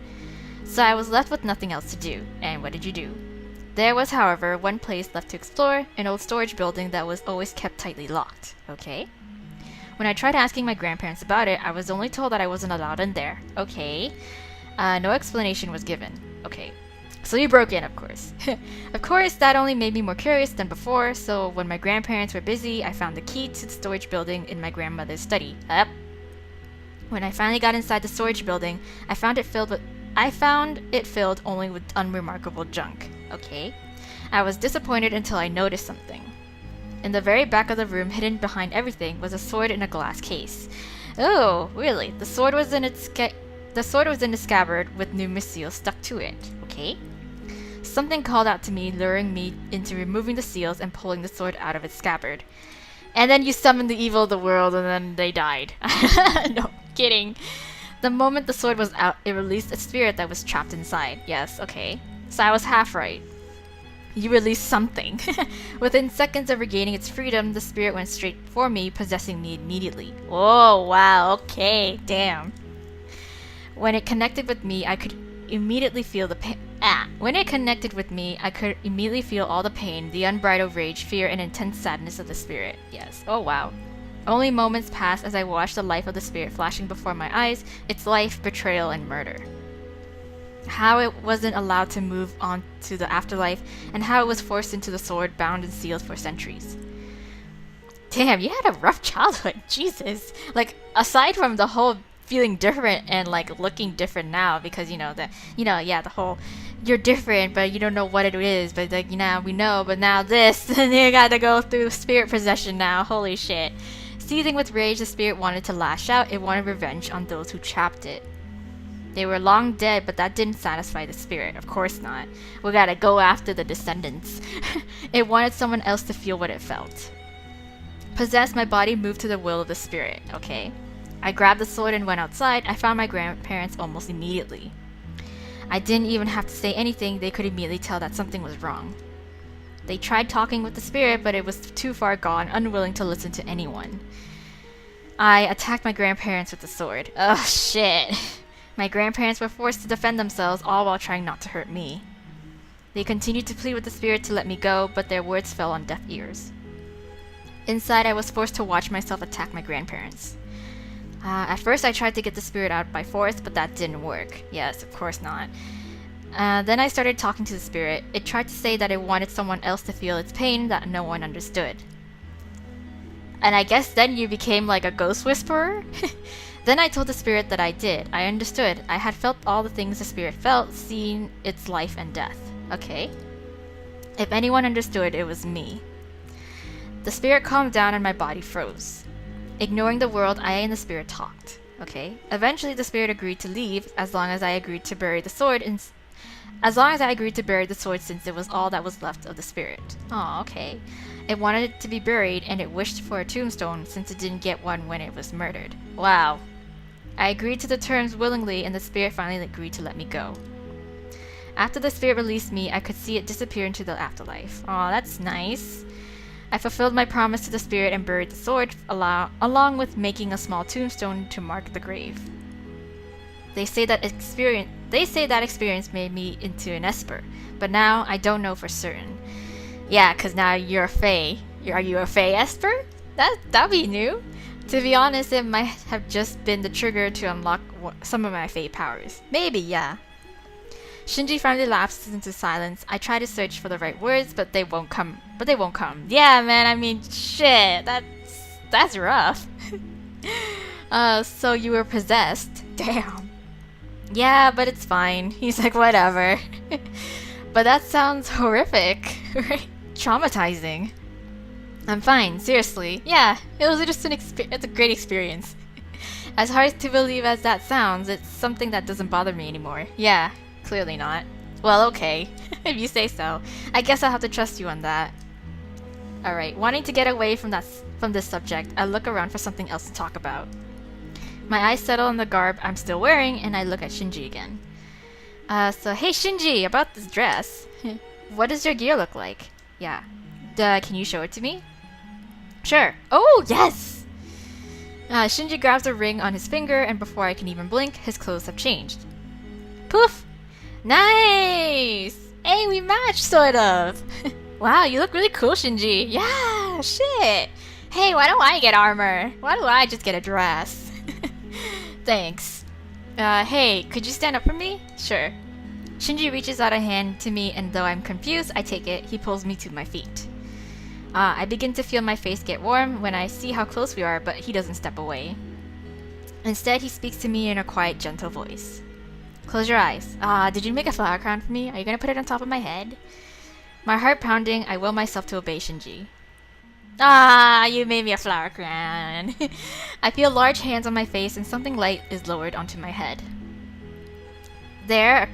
So I was left with nothing else to do. And what did you do? There was, however, one place left to explore, an old storage building that was always kept tightly locked. Okay. When I tried asking my grandparents about it, I was only told that I wasn't allowed in there. Okay. No explanation was given. Okay. So you broke in, of course. Of course, that only made me more curious than before, so when my grandparents were busy, I found the key to the storage building in my grandmother's study. Yep. When I finally got inside the storage building, I found it filled only with unremarkable junk. Okay. I was disappointed until I noticed something. In the very back of the room, hidden behind everything, was a sword in a glass case. Oh, really? The sword was in the scabbard with numerous seals stuck to it. Okay. Something called out to me, luring me into removing the seals and pulling the sword out of its scabbard. And then you summoned the evil of the world, and then they died. No, kidding. The moment the sword was out, it released a spirit that was trapped inside. Yes, okay. So I was half right. You released something. Within seconds of regaining its freedom, the spirit went straight for me, possessing me immediately. Oh, wow, okay, damn. When it connected with me, I could immediately feel the pain. When it connected with me, I could immediately feel all the pain, the unbridled rage, fear, and intense sadness of the spirit. Yes. Oh, wow. Only moments passed as I watched the life of the spirit flashing before my eyes, its life, betrayal, and murder. How it wasn't allowed to move on to the afterlife, and how it was forced into the sword, bound and sealed for centuries. Damn, you had a rough childhood. Jesus. Like, aside from the whole feeling different and like looking different now, because the whole you're different but you don't know what it is, but like we know, but now this and you gotta go through spirit possession now. Holy shit. Seething with rage, the spirit wanted to lash out. It wanted revenge on those who trapped it. They were long dead, but that didn't satisfy the spirit. Of course not. We gotta go after the descendants. It wanted someone else to feel what it felt. Possessed, my body moved to the will of the spirit. Okay. I grabbed the sword and went outside. I found my grandparents almost immediately. I didn't even have to say anything. They could immediately tell that something was wrong. They tried talking with the spirit, but it was too far gone, unwilling to listen to anyone. I attacked my grandparents with the sword. Oh, shit. My grandparents were forced to defend themselves, all while trying not to hurt me. They continued to plead with the spirit to let me go, but their words fell on deaf ears. Inside, I was forced to watch myself attack my grandparents. At first, I tried to get the spirit out by force, but that didn't work. Yes, of course not. Then I started talking to the spirit. It tried to say that it wanted someone else to feel its pain that no one understood. And I guess then you became like a ghost whisperer? Then I told the spirit that I did. I understood. I had felt all the things the spirit felt, seeing its life and death. Okay. If anyone understood, it was me. The spirit calmed down and my body froze. Ignoring the world, I and the spirit talked. Okay. Eventually, the spirit agreed to leave as long as I agreed to bury the sword since it was all that was left of the spirit. Oh, okay. It wanted it to be buried, and it wished for a tombstone since it didn't get one when it was murdered. Wow. I agreed to the terms willingly, and the spirit finally agreed to let me go. After the spirit released me, I could see it disappear into the afterlife. Oh, that's nice. I fulfilled my promise to the spirit and buried the sword, along with making a small tombstone to mark the grave. They say that experience made me into an Esper, but now I don't know for certain. Yeah, cause now you're a Fae. Are you a Fae Esper? That'd be new. To be honest, it might have just been the trigger to unlock some of my Fae powers. Maybe, yeah. Shinji finally lapses into silence. I try to search for the right words, but they won't come. Yeah, man, I mean, shit, that's rough. So you were possessed. Damn. Yeah, but it's fine. He's like, whatever. But that sounds horrific, right? Traumatizing. I'm fine, seriously. Yeah, it was just it's a great experience. As hard to believe as that sounds, it's something that doesn't bother me anymore. Yeah, clearly not. Well, okay. If you say so. I guess I'll have to trust you on that. Alright, wanting to get away from this subject, I look around for something else to talk about. My eyes settle on the garb I'm still wearing, and I look at Shinji again. So hey Shinji, about this dress. What does your gear look like? Yeah. Can you show it to me? Sure. Oh, yes! Shinji grabs a ring on his finger, and before I can even blink, his clothes have changed. Poof! Nice! Hey, we match, sort of! Wow, you look really cool, Shinji. Yeah, shit! Hey, why don't I get armor? Why do I just get a dress? Thanks. Hey, could you stand up for me? Sure. Shinji reaches out a hand to me, and though I'm confused, I take it. He pulls me to my feet. I begin to feel my face get warm when I see how close we are, but he doesn't step away. Instead, he speaks to me in a quiet, gentle voice. Close your eyes. Did you make a flower crown for me? Are you gonna put it on top of my head? My heart pounding, I will myself to obey Shinji. You made me a flower crown. I feel large hands on my face and something light is lowered onto my head. There,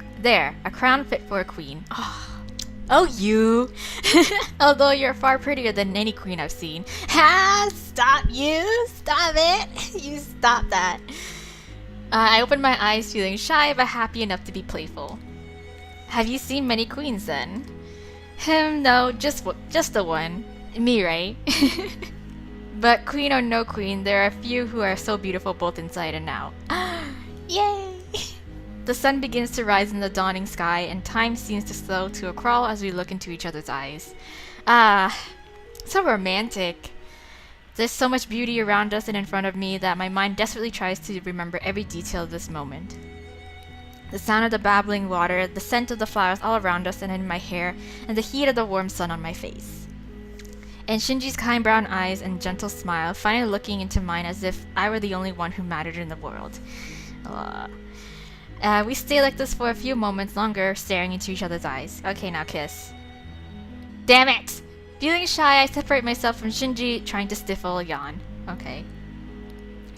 a crown fit for a queen. Oh, you! Although you're far prettier than any queen I've seen. Stop you! Stop it! You stop that. I open my eyes feeling shy but happy enough to be playful. Have you seen many queens then? No, just the one. Me, right? But queen or no queen, there are few who are so beautiful both inside and out. Yay! The sun begins to rise in the dawning sky, and time seems to slow to a crawl as we look into each other's eyes. So romantic. There's so much beauty around us and in front of me that my mind desperately tries to remember every detail of this moment. The sound of the babbling water, the scent of the flowers all around us and in my hair, and the heat of the warm sun on my face. And Shinji's kind brown eyes and gentle smile finally looking into mine as if I were the only one who mattered in the world. We stay like this for a few moments longer, staring into each other's eyes. Okay, now kiss. Damn it! Feeling shy, I separate myself from Shinji, trying to stifle a yawn. Okay.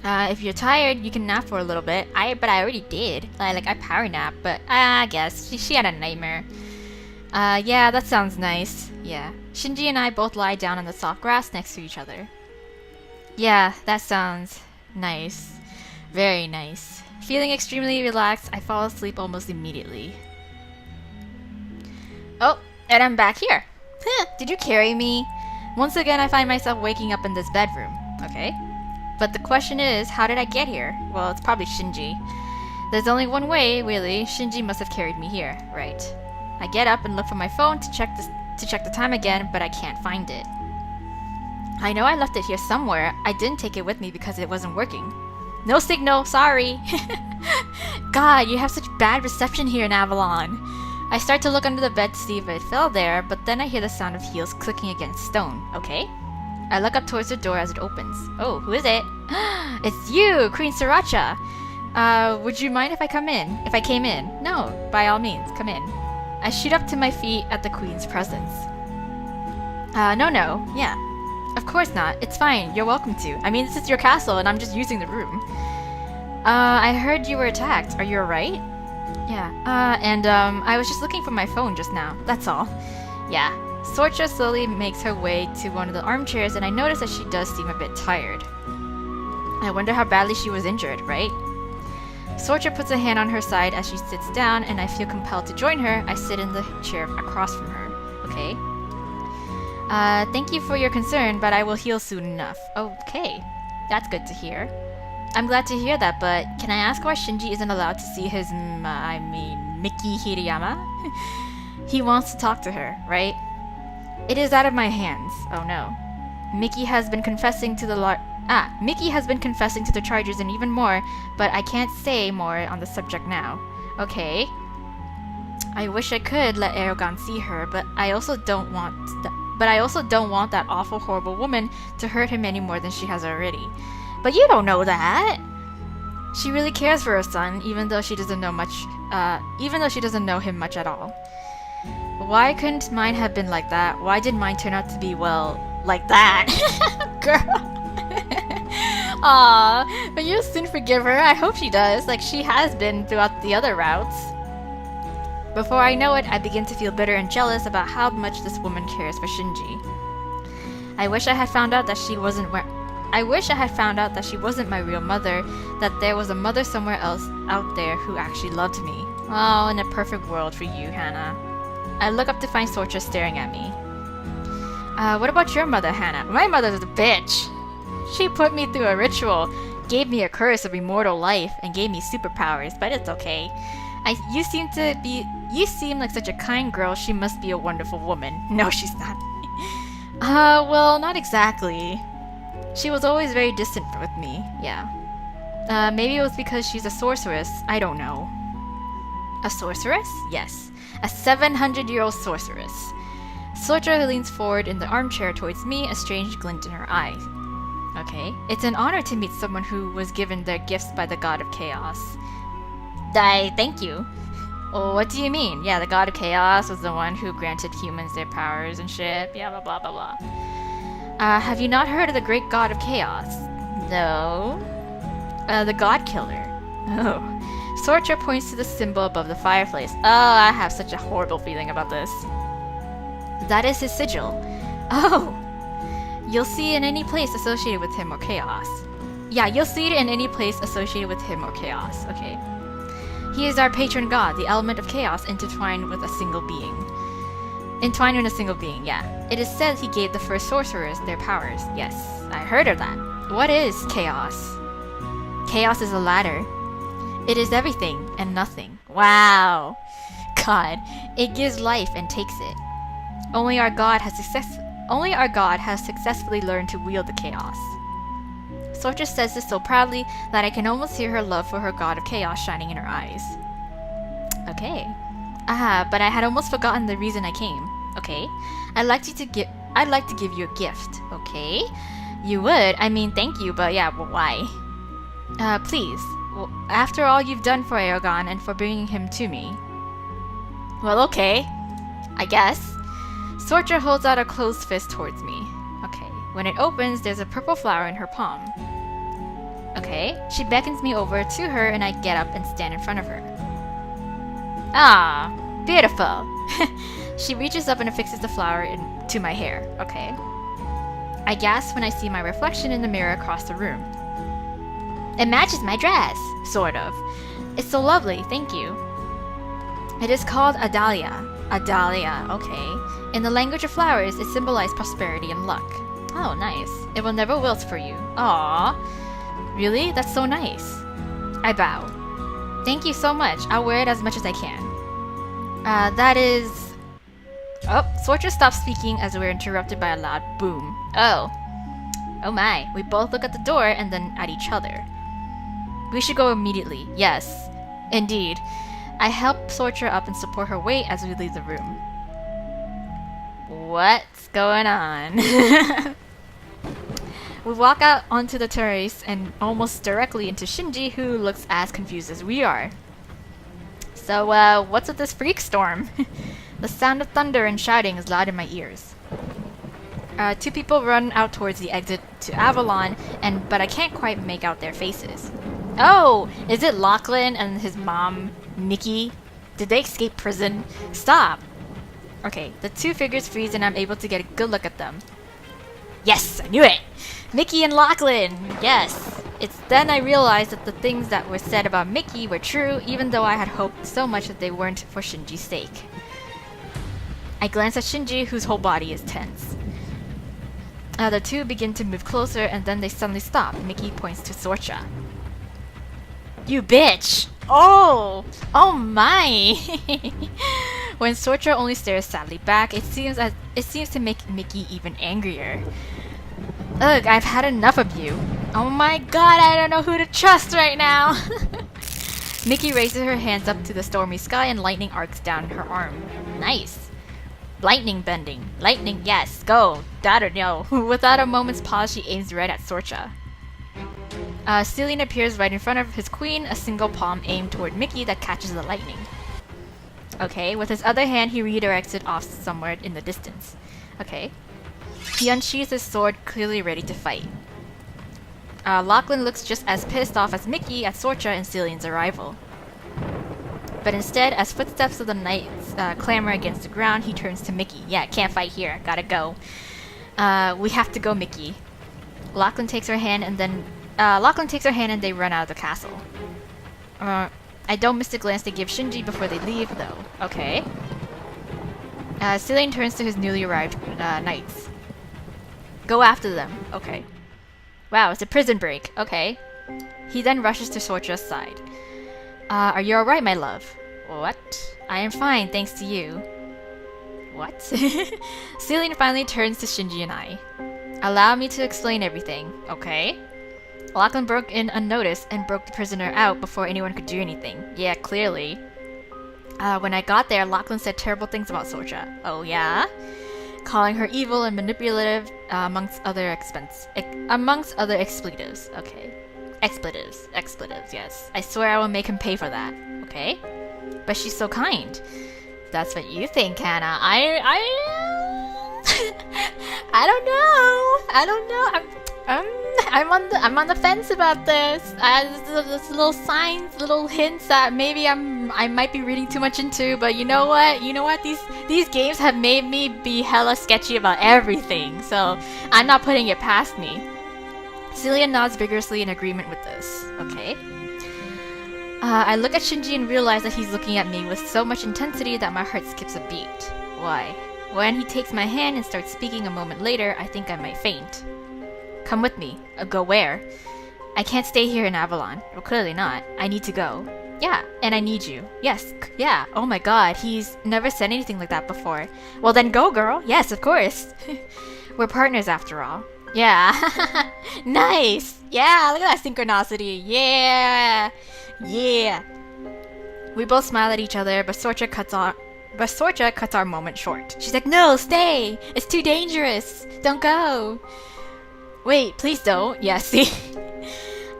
If you're tired, you can nap for a little bit. But I already did. I power nap, but I guess. She had a nightmare. Yeah, that sounds nice. Yeah. Shinji and I both lie down on the soft grass next to each other. Yeah, that sounds nice. Very nice. Feeling extremely relaxed, I fall asleep almost immediately. Oh, and I'm back here. Did you carry me? Once again, I find myself waking up in this bedroom. Okay. But the question is, how did I get here? Well, it's probably Shinji. There's only one way, really. Shinji must have carried me here, right? I get up and look for my phone to check the time again, but I can't find it. I know I left it here somewhere. I didn't take it with me because it wasn't working. No signal, sorry. God, you have such bad reception here in Avalon. I start to look under the bed to see if it fell there, but then I hear the sound of heels clicking against stone. Okay. I look up towards the door as it opens. Oh, who is it? It's you, Queen Sriracha. Would you mind if I come in? If I came in? No, by all means, come in. I shoot up to my feet at the Queen's presence. No, yeah. Of course not. It's fine. You're welcome to. I mean, this is your castle, and I'm just using the room. I heard you were attacked. Are you alright? Yeah. I was just looking for my phone just now. That's all. Yeah. Sorcha slowly makes her way to one of the armchairs, and I notice that she does seem a bit tired. I wonder how badly she was injured, right? Sorcha puts a hand on her side as she sits down, and I feel compelled to join her. I sit in the chair across from her. Okay. Thank you for your concern, but I will heal soon enough. Okay. That's good to hear. I'm glad to hear that, but can I ask why Shinji isn't allowed to see his, Miki Hirayama? He wants to talk to her, right? It is out of my hands. Oh no. Mickey has been confessing to the charges and even more, but I can't say more on the subject now. Okay. I wish I could let Aragon see her, but I also don't want that awful, horrible woman to hurt him any more than she has already. But you don't know that. She really cares for her son, even though she doesn't know him much at all. Why couldn't mine have been like that? Why did mine turn out to be, well, like that? Girl. Aw, but you'll soon forgive her. I hope she does, like she has been throughout the other routes. Before I know it, I begin to feel bitter and jealous about how much this woman cares for Shinji. I wish I had found out that she wasn't my real mother, that there was a mother somewhere else out there who actually loved me. Oh, in a perfect world for you, Hannah. I look up to find Sorcha staring at me. What about your mother, Hannah? My mother's a bitch. She put me through a ritual, gave me a curse of immortal life, and gave me superpowers, but it's okay. You seem like such a kind girl. She must be a wonderful woman. No, she's not. Well, not exactly. She was always very distant with me, yeah. Maybe it was because she's a sorceress. I don't know. A sorceress? Yes. A 700-year-old sorceress. Sorcha leans forward in the armchair towards me, a strange glint in her eye. Okay. It's an honor to meet someone who was given their gifts by the god of chaos. Thank you. Well, what do you mean? Yeah, the god of chaos was the one who granted humans their powers and shit. Yeah, blah blah blah blah. Have you not heard of the great god of chaos? No. The god killer. Oh. Sorcha points to the symbol above the fireplace. Oh, I have such a horrible feeling about this. That is his sigil. Oh. You'll see it in any place associated with him or chaos. Yeah, you'll see it in any place associated with him or chaos. Okay. He is our patron god, the element of chaos intertwined with a single being. Entwined in a single being, yeah. It is said he gave the first sorcerers their powers. Yes, I heard of that. What is chaos? Chaos is a ladder. It is everything and nothing. Wow. God, it gives life and takes it. Only our god has successfully learned to wield the chaos. Sorcha says this so proudly that I can almost hear her love for her god of chaos shining in her eyes. Okay. But I had almost forgotten the reason I came. Okay. I'd like to give you a gift. Okay. You would? I mean, thank you, but yeah, well, why? Please. Well, after all you've done for Aegon and for bringing him to me. Well, okay. I guess. Sorcha holds out a closed fist towards me. Okay. When it opens, there's a purple flower in her palm. Okay. She beckons me over to her and I get up and stand in front of her. Ah, beautiful. She reaches up and affixes the flower into my hair. Okay. I gasp when I see my reflection in the mirror across the room. It matches my dress, sort of. It's so lovely, thank you. It is called a dahlia. A dahlia, okay. In the language of flowers, it symbolizes prosperity and luck. Oh, nice. It will never wilt for you. Aww. Really? That's so nice. I bow. Thank you so much. I'll wear it as much as I can. That is... Oh, Sorcha stops speaking as we're interrupted by a loud boom. Oh. Oh my. We both look at the door and then at each other. We should go immediately. Yes. Indeed. I help Sorcha up and support her weight as we leave the room. What's going on? We walk out onto the terrace and almost directly into Shinji, who looks as confused as we are. So, what's with this freak storm? The sound of thunder and shouting is loud in my ears. Two people run out towards the exit to Avalon, but I can't quite make out their faces. Oh! Is it Lachlan and his mom, Nikki? Did they escape prison? Stop! Okay, the two figures freeze and I'm able to get a good look at them. Yes! I knew it! Mickey and Lachlan! Yes! It's then I realized that the things that were said about Mickey were true, even though I had hoped so much that they weren't for Shinji's sake. I glance at Shinji, whose whole body is tense. The two begin to move closer, and then they suddenly stop. Mickey points to Sorcha. You bitch! Oh! Oh my! When Sorcha only stares sadly back, it seems to make Mickey even angrier. Ugh, I've had enough of you. Oh my god, I don't know who to trust right now! Mickey raises her hands up to the stormy sky and lightning arcs down her arm. Nice. Lightning bending. Lightning, yes, go. That or no. Without a moment's pause, she aims right at Sorcha. Celine appears right in front of his queen, a single palm aimed toward Mickey that catches the lightning. Okay, with his other hand, he redirects it off somewhere in the distance. Okay. He unsheathes his sword, clearly ready to fight. Lachlan looks just as pissed off as Mickey at Sorcha and Celine's arrival. But instead, as footsteps of the knights clamor against the ground, he turns to Mickey. Yeah, can't fight here. Gotta go. We have to go, Mickey. Lachlan takes her hand and they run out of the castle. I don't miss the glance they give Shinji before they leave, though. Okay. Celine turns to his newly arrived knights. Go after them. Okay. Wow, it's a prison break. Okay. He then rushes to Sorcha's side. Are you alright, my love? What? I am fine, thanks to you. What? Celine finally turns to Shinji and I. Allow me to explain everything, okay? Lachlan broke in unnoticed and broke the prisoner out before anyone could do anything. Yeah, clearly. When I got there, Lachlan said terrible things about Sorcha. Oh yeah? Calling her evil and manipulative, amongst other expletives. Okay. Expletives, yes. I swear I will make him pay for that, okay? But she's so kind. That's what you think, Hannah. I don't know. I'm on the fence about this. There's little signs, little hints that maybe I might be reading too much into. But you know what? These games have made me be hella sketchy about everything. So I'm not putting it past me. Celia nods vigorously in agreement with this. Okay. I look at Shinji and realize that he's looking at me with so much intensity that my heart skips a beat. Why? When he takes my hand and starts speaking a moment later, I think I might faint. Come with me. Go where? I can't stay here in Avalon. Well, clearly not. I need to go. Yeah, and I need you. Yes, yeah. Oh my god, he's never said anything like that before. Well then go, girl. Yes, of course. We're partners after all. Yeah. Nice. Yeah, look at that synchronicity. Yeah. Yeah. We both smile at each other, but Sorcha cuts our moment short. She's like, no, stay. It's too dangerous. Don't go. Wait, please don't. Yeah, see?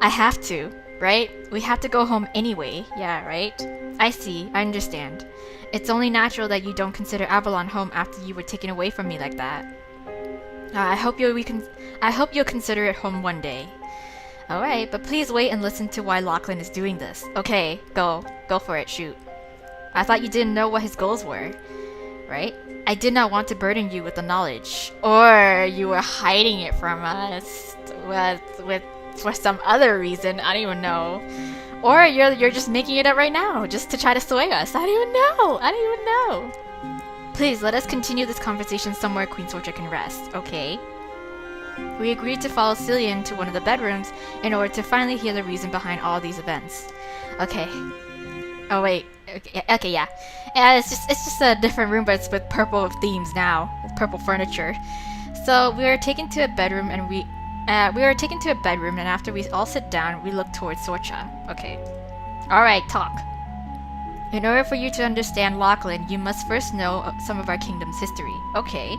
I have to, right? We have to go home anyway. Yeah, right? I see. I understand. It's only natural that you don't consider Avalon home after you were taken away from me like that. I hope you'll consider it home one day. Alright, but please wait and listen to why Lachlan is doing this. Okay, go for it, shoot. I thought you didn't know what his goals were, right? I did not want to burden you with the knowledge. Or you were hiding it from us for some other reason, I don't even know. Or you're just making it up right now, just to try to sway us. I don't even know. Please, let us continue this conversation somewhere Queen Sorcha can rest, okay? We agreed to follow Celia into one of the bedrooms in order to finally hear the reason behind all these events. Okay. Oh wait. Okay, yeah. It's just a different room, but it's with purple themes now, with purple furniture. So we were taken to a bedroom, and and after we all sit down, we look towards Sorcha. Okay. All right, talk. In order for you to understand Lachlan, you must first know some of our kingdom's history. Okay.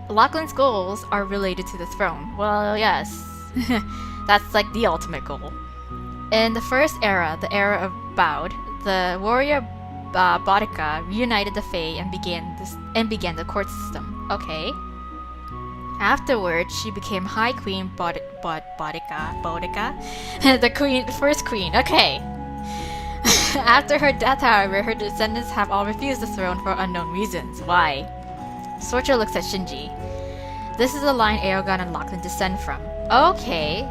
Lachlan's goals are related to the throne. Well, yes. That's like the ultimate goal. In the first era, the era of Baud, the warrior Boudica reunited the Fae and began the court system. Okay. Afterwards, she became High Queen Boudica, the first queen. Okay. After her death, however, her descendants have all refused the throne for unknown reasons. Why? Sorcha looks at Shinji. This is the line Aegon and Lachlan descend from. Okay.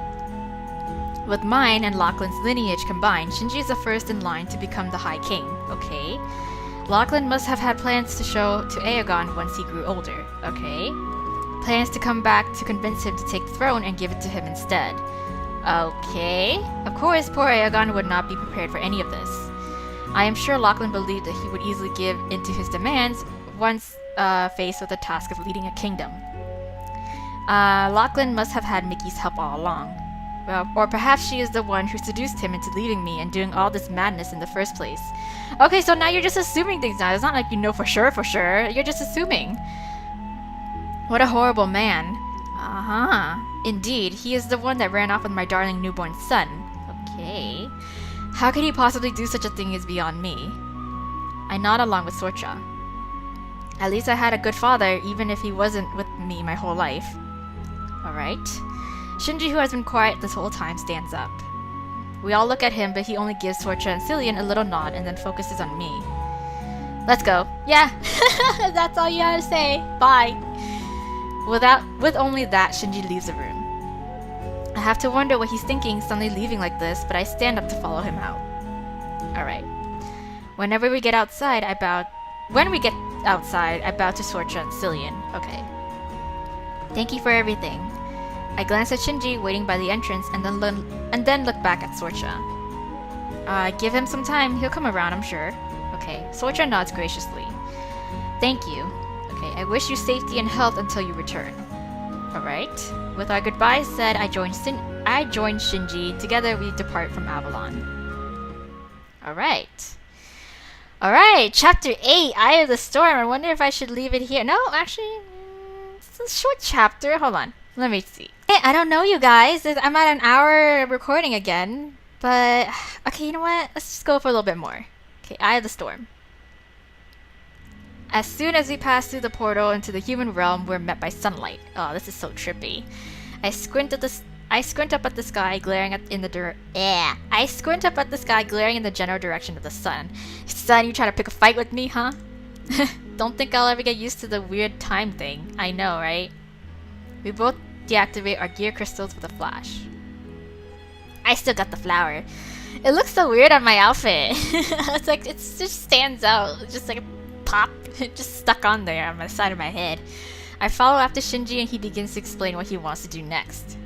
With mine and Lachlan's lineage combined, Shinji is the first in line to become the High King. Okay. Lachlan must have had plans to show to Aegon once he grew older. Okay. Plans to come back to convince him to take the throne and give it to him instead. Okay. Of course, poor Aegon would not be prepared for any of this. I am sure Lachlan believed that he would easily give in to his demands once faced with the task of leading a kingdom. Lachlan must have had Mickey's help all along. Well, or perhaps she is the one who seduced him into leaving me and doing all this madness in the first place. Okay, so now you're just assuming things now. It's not like you know for sure. You're just assuming. What a horrible man. Uh-huh. Indeed, he is the one that ran off with my darling newborn son. Okay. How could he possibly do such a thing is beyond me. I nod along with Sorcha. At least I had a good father, even if he wasn't with me my whole life. Alright. Shinji, who has been quiet this whole time, stands up. We all look at him, but he only gives Sorcha and Cillian a little nod and then focuses on me. Let's go. Yeah, that's all you gotta say. Bye. With only that, Shinji leaves the room. I have to wonder what he's thinking suddenly leaving like this, but I stand up to follow him out. Alright. When we get outside, I bow to Sorcha and Cillian. Okay. Thank you for everything. I glance at Shinji waiting by the entrance and then look back at Sorcha. Give him some time. He'll come around, I'm sure. Okay, Soldier nods graciously. Thank you. Okay, I wish you safety and health until you return. Alright. With our goodbyes said, I joined Shinji. Together we depart from Avalon. Alright. Alright, chapter 8, Eye of the Storm. I wonder if I should leave it here. No, actually, it's a short chapter. Hold on. Let me see. Hey, I don't know, you guys. I'm at an hour recording again. But, okay, you know what? Let's just go for a little bit more. Okay, Eye of the Storm. As soon as we pass through the portal into the human realm, we're met by sunlight. Oh, this is so trippy. I squint up at the sky, glaring in the general direction of the sun. Son, you trying to pick a fight with me, huh? Don't think I'll ever get used to the weird time thing. I know, right? We both deactivate our gear crystals with a flash. I still got the flower. It looks so weird on my outfit. It's like, it just stands out. It's just like a pop. It just stuck on there on the side of my head. I follow after Shinji and he begins to explain what he wants to do next.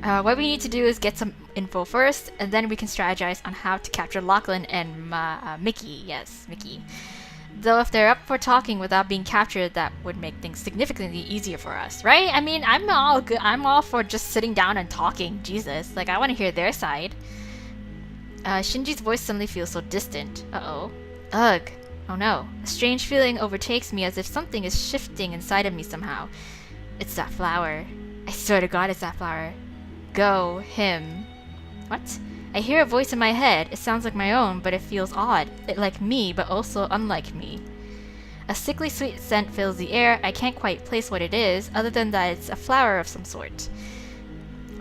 What we need to do is get some info first, and then we can strategize on how to capture Lachlan and Mickey. Yes, Mickey. Though if they're up for talking without being captured, that would make things significantly easier for us, right? I mean, I'm all good. I'm all for just sitting down and talking. Jesus, like I want to hear their side. Shinji's voice suddenly feels so distant. Uh-oh. Ugh. Oh no. A strange feeling overtakes me as if something is shifting inside of me somehow. It's that flower. I swear to God it's that flower. Go, him. What? I hear a voice in my head. It sounds like my own, but it feels odd. Like me, but also unlike me. A sickly sweet scent fills the air. I can't quite place what it is, other than that it's a flower of some sort.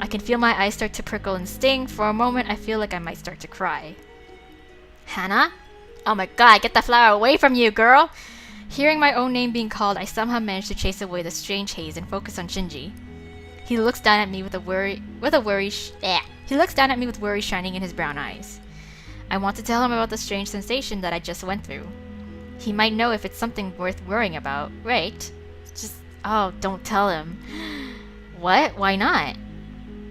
I can feel my eyes start to prickle and sting. For a moment, I feel like I might start to cry. Hannah? Oh my god, get that flower away from you, girl! Hearing my own name being called, I somehow managed to chase away the strange haze and focus on Shinji. He looks down at me with worry shining in his brown eyes. I want to tell him about the strange sensation that I just went through. He might know if it's something worth worrying about, right? Oh, don't tell him. What? Why not?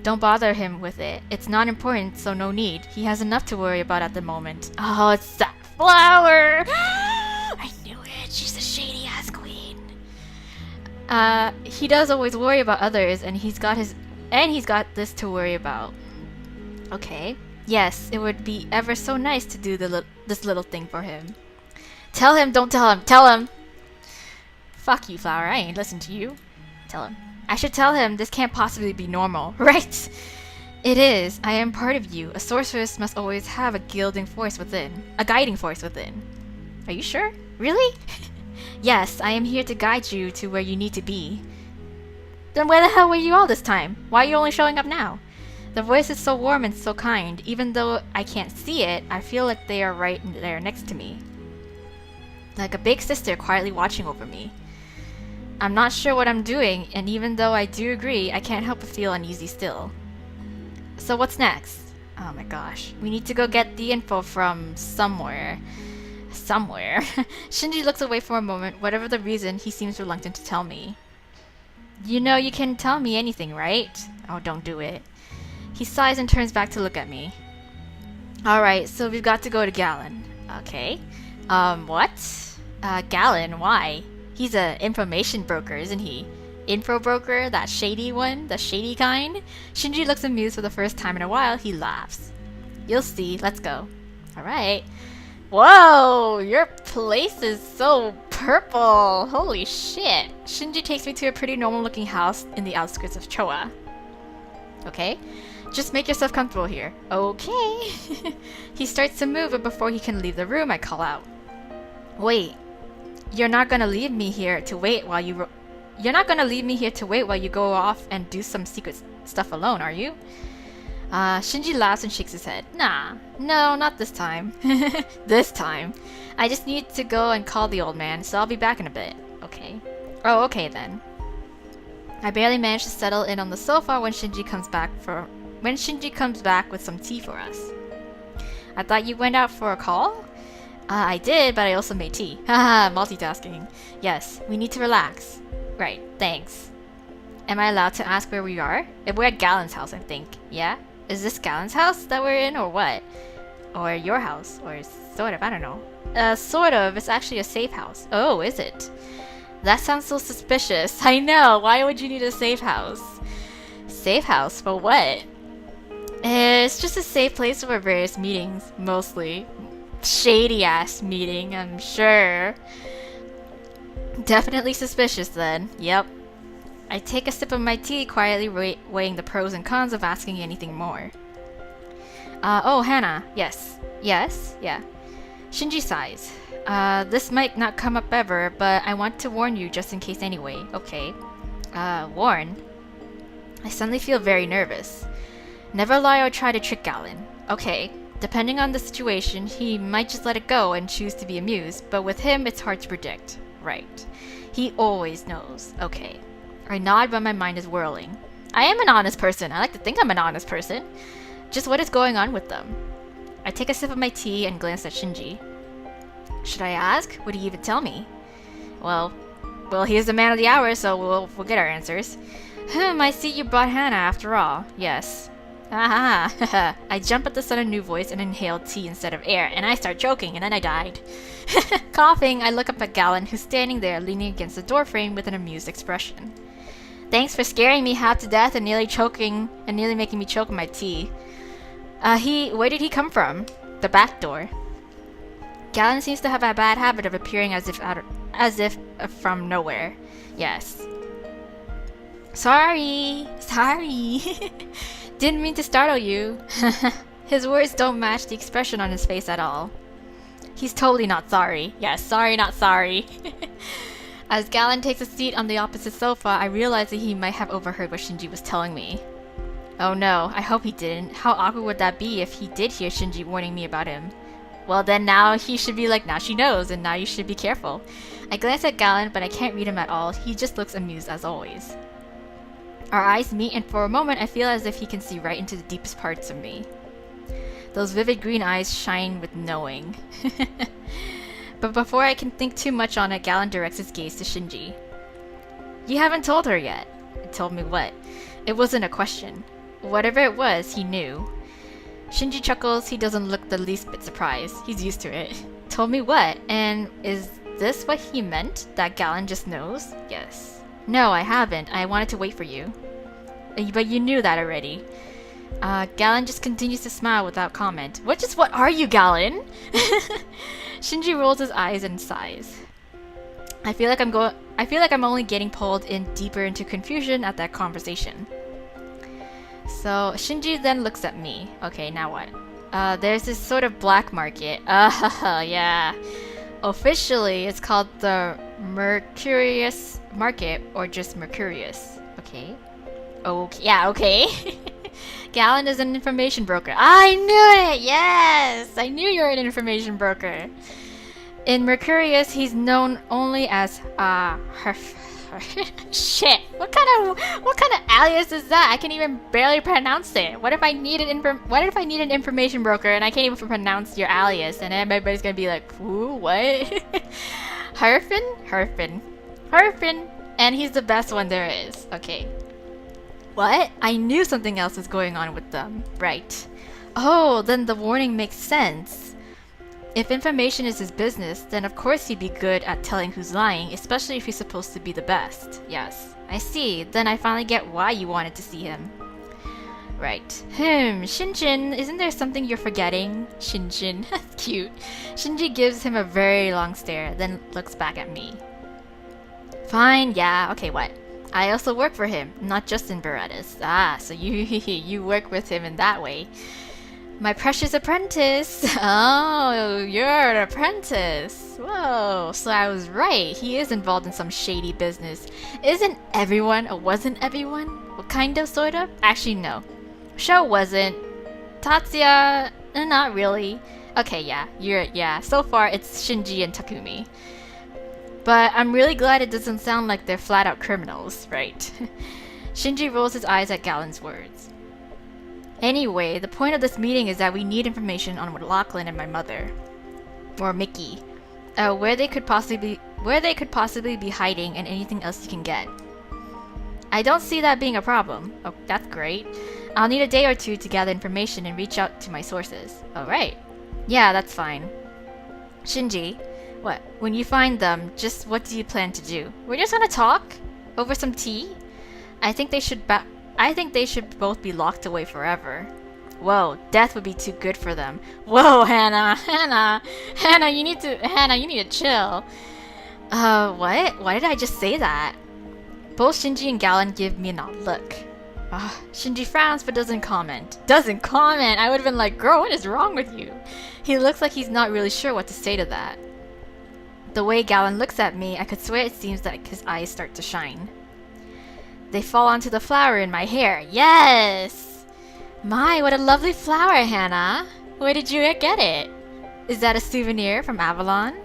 Don't bother him with it. It's not important, so no need. He has enough to worry about at the moment. Oh, it's that flower! I knew it. She's a shady-ass queen. He does always worry about others, and he's got this to worry about. Okay. Yes, it would be ever so nice to do this little thing for him. Tell him, don't tell him, tell him! Fuck you, flower, I ain't listen to you. Tell him. I should tell him this can't possibly be normal, right? It is. I am part of you. A sorceress must always have a guiding force within. Are you sure? Really? Yes, I am here to guide you to where you need to be. Then where the hell were you all this time? Why are you only showing up now? The voice is so warm and so kind. Even though I can't see it, I feel like they are right there next to me. Like a big sister quietly watching over me. I'm not sure what I'm doing, and even though I do agree, I can't help but feel uneasy still. So what's next? Oh my gosh. We need to go get the info from somewhere. Shinji looks away for a moment. Whatever the reason, he seems reluctant to tell me. You know you can tell me anything, right? Oh, don't do it. He sighs and turns back to look at me. Alright, so we've got to go to Gallon. Okay. What? Gallon, why? He's a information broker, isn't he? Info broker? That shady one? The shady kind? Shinji looks amused for the first time in a while. He laughs. You'll see. Let's go. Alright. Whoa! Your place is so purple! Holy shit! Shinji takes me to a pretty normal looking house in the outskirts of Choa. Okay. Just make yourself comfortable here. Okay. He starts to move, but before he can leave the room, I call out. Wait. You're not gonna leave me here to wait while you go off and do some secret stuff alone, are you? Shinji laughs and shakes his head. Nah, no, not this time. This time. I just need to go and call the old man, so I'll be back in a bit. Okay. Oh, okay then. I barely manage to settle in on the sofa when Shinji comes back with some tea for us. I thought you went out for a call? I did, but I also made tea. Haha, multitasking. Yes, we need to relax. Right, thanks. Am I allowed to ask where we are? We're at Gallon's house, I think. Yeah? Is this Gallon's house that we're in, or what? Or your house. Or sort of, I don't know. Sort of. It's actually a safe house. Oh, is it? That sounds so suspicious. I know. Why would you need a safe house? Safe house? For what? It's just a safe place for various meetings, mostly. Shady ass meeting, I'm sure. Definitely suspicious then. Yep. I take a sip of my tea, quietly weighing the pros and cons of asking anything more. Oh, Hannah. Yes. Yes? Yeah. Shinji sighs. This might not come up ever, but I want to warn you just in case anyway. Okay. Warn? I suddenly feel very nervous. Never lie or try to trick CALLIN. Okay. Depending on the situation, he might just let it go and choose to be amused, but with him, it's hard to predict. Right. He always knows. Okay. I nod, but my mind is whirling. I am an honest person. I like to think I'm an honest person. Just what is going on with them? I take a sip of my tea and glance at Shinji. Should I ask? Would he even tell me? Well, he is the man of the hour, so we'll get our answers. I see you brought Hannah after all. Yes. Aha! I jump at the sudden new voice and inhale tea instead of air, and I start choking, and then I died. Coughing, I look up at CALLIN, who's standing there leaning against the doorframe with an amused expression. Thanks for scaring me half to death and nearly making me choke on my tea. Where did he come from? The back door. CALLIN seems to have a bad habit of appearing as if from nowhere. Yes. Sorry. Didn't mean to startle you. His words don't match the expression on his face at all. He's totally not sorry. Yes, sorry, not sorry. As CALLIN takes a seat on the opposite sofa, I realize that he might have overheard what Shinji was telling me. Oh no, I hope he didn't. How awkward would that be if he did hear Shinji warning me about him? Well then now he should be like, now she knows, and now you should be careful. I glance at CALLIN, but I can't read him at all. He just looks amused as always. Our eyes meet, and for a moment I feel as if he can see right into the deepest parts of me. Those vivid green eyes shine with knowing. But before I can think too much on it, CALLIN directs his gaze to Shinji. You haven't told her yet. Told me what? It wasn't a question. Whatever it was, he knew. Shinji chuckles. He doesn't look the least bit surprised. He's used to it. Told me what? And is this what he meant? That CALLIN just knows? Yes. No, I haven't. I wanted to wait for you. But you knew that already. CALLIN just continues to smile without comment. What are you, CALLIN? Shinji rolls his eyes and sighs. I feel like I'm only getting pulled in deeper into confusion at that conversation. So Shinji then looks at me. Okay, now what? There's this sort of black market. Yeah. Officially, it's called the Mercurius Market, or just Mercurius. Okay. Okay. Yeah. Okay. CALLIN is an information broker. I knew it! Yes! I knew you were an information broker. In Mercurius, he's known only as, Shit! What kind of alias is that? I can even barely pronounce it. What if I need an information broker and I can't even pronounce your alias, and everybody's gonna be like, who? What? Herfin, and he's the best one there is. Okay. What? I knew something else was going on with them. Right. Oh, then the warning makes sense. If information is his business, then of course he'd be good at telling who's lying, especially if he's supposed to be the best. Yes. I see. Then I finally get why you wanted to see him. Right. Shinjin, isn't there something you're forgetting? Shinjin. That's cute. Shinji gives him a very long stare, then looks back at me. Fine, yeah, okay, what? I also work for him, not just in Berettas. Ah, so you work with him in that way. My precious apprentice! Oh, you're an apprentice! Whoa, so I was right. He is involved in some shady business. Isn't everyone, or wasn't everyone? Well, kind of, sort of? Actually, no. Sho wasn't. Tatsuya, not really. Okay, yeah, so far it's Shinji and Takumi. But I'm really glad it doesn't sound like they're flat-out criminals, right? Shinji rolls his eyes at CALLIN's words. Anyway, the point of this meeting is that we need information on what Lachlan and my mother, or Mickey, where they could possibly be hiding, and anything else you can get. I don't see that being a problem. Oh, that's great. I'll need a day or two to gather information and reach out to my sources. Alright. Yeah, that's fine. Shinji, what? When you find them, just what do you plan to do? We're just gonna talk? Over some tea? I think they should both be locked away forever. Whoa, death would be too good for them. Whoa, Hannah, you need to chill. What? Why did I just say that? Both Shinji and Gallon give me an odd look. Shinji frowns but doesn't comment. Doesn't comment? I would've been like, girl, what is wrong with you? He looks like he's not really sure what to say to that. The way Gallon looks at me, I could swear it seems like his eyes start to shine. They fall onto the flower in my hair. Yes! My, what a lovely flower, Hannah. Where did you get it? Is that a souvenir from Avalon?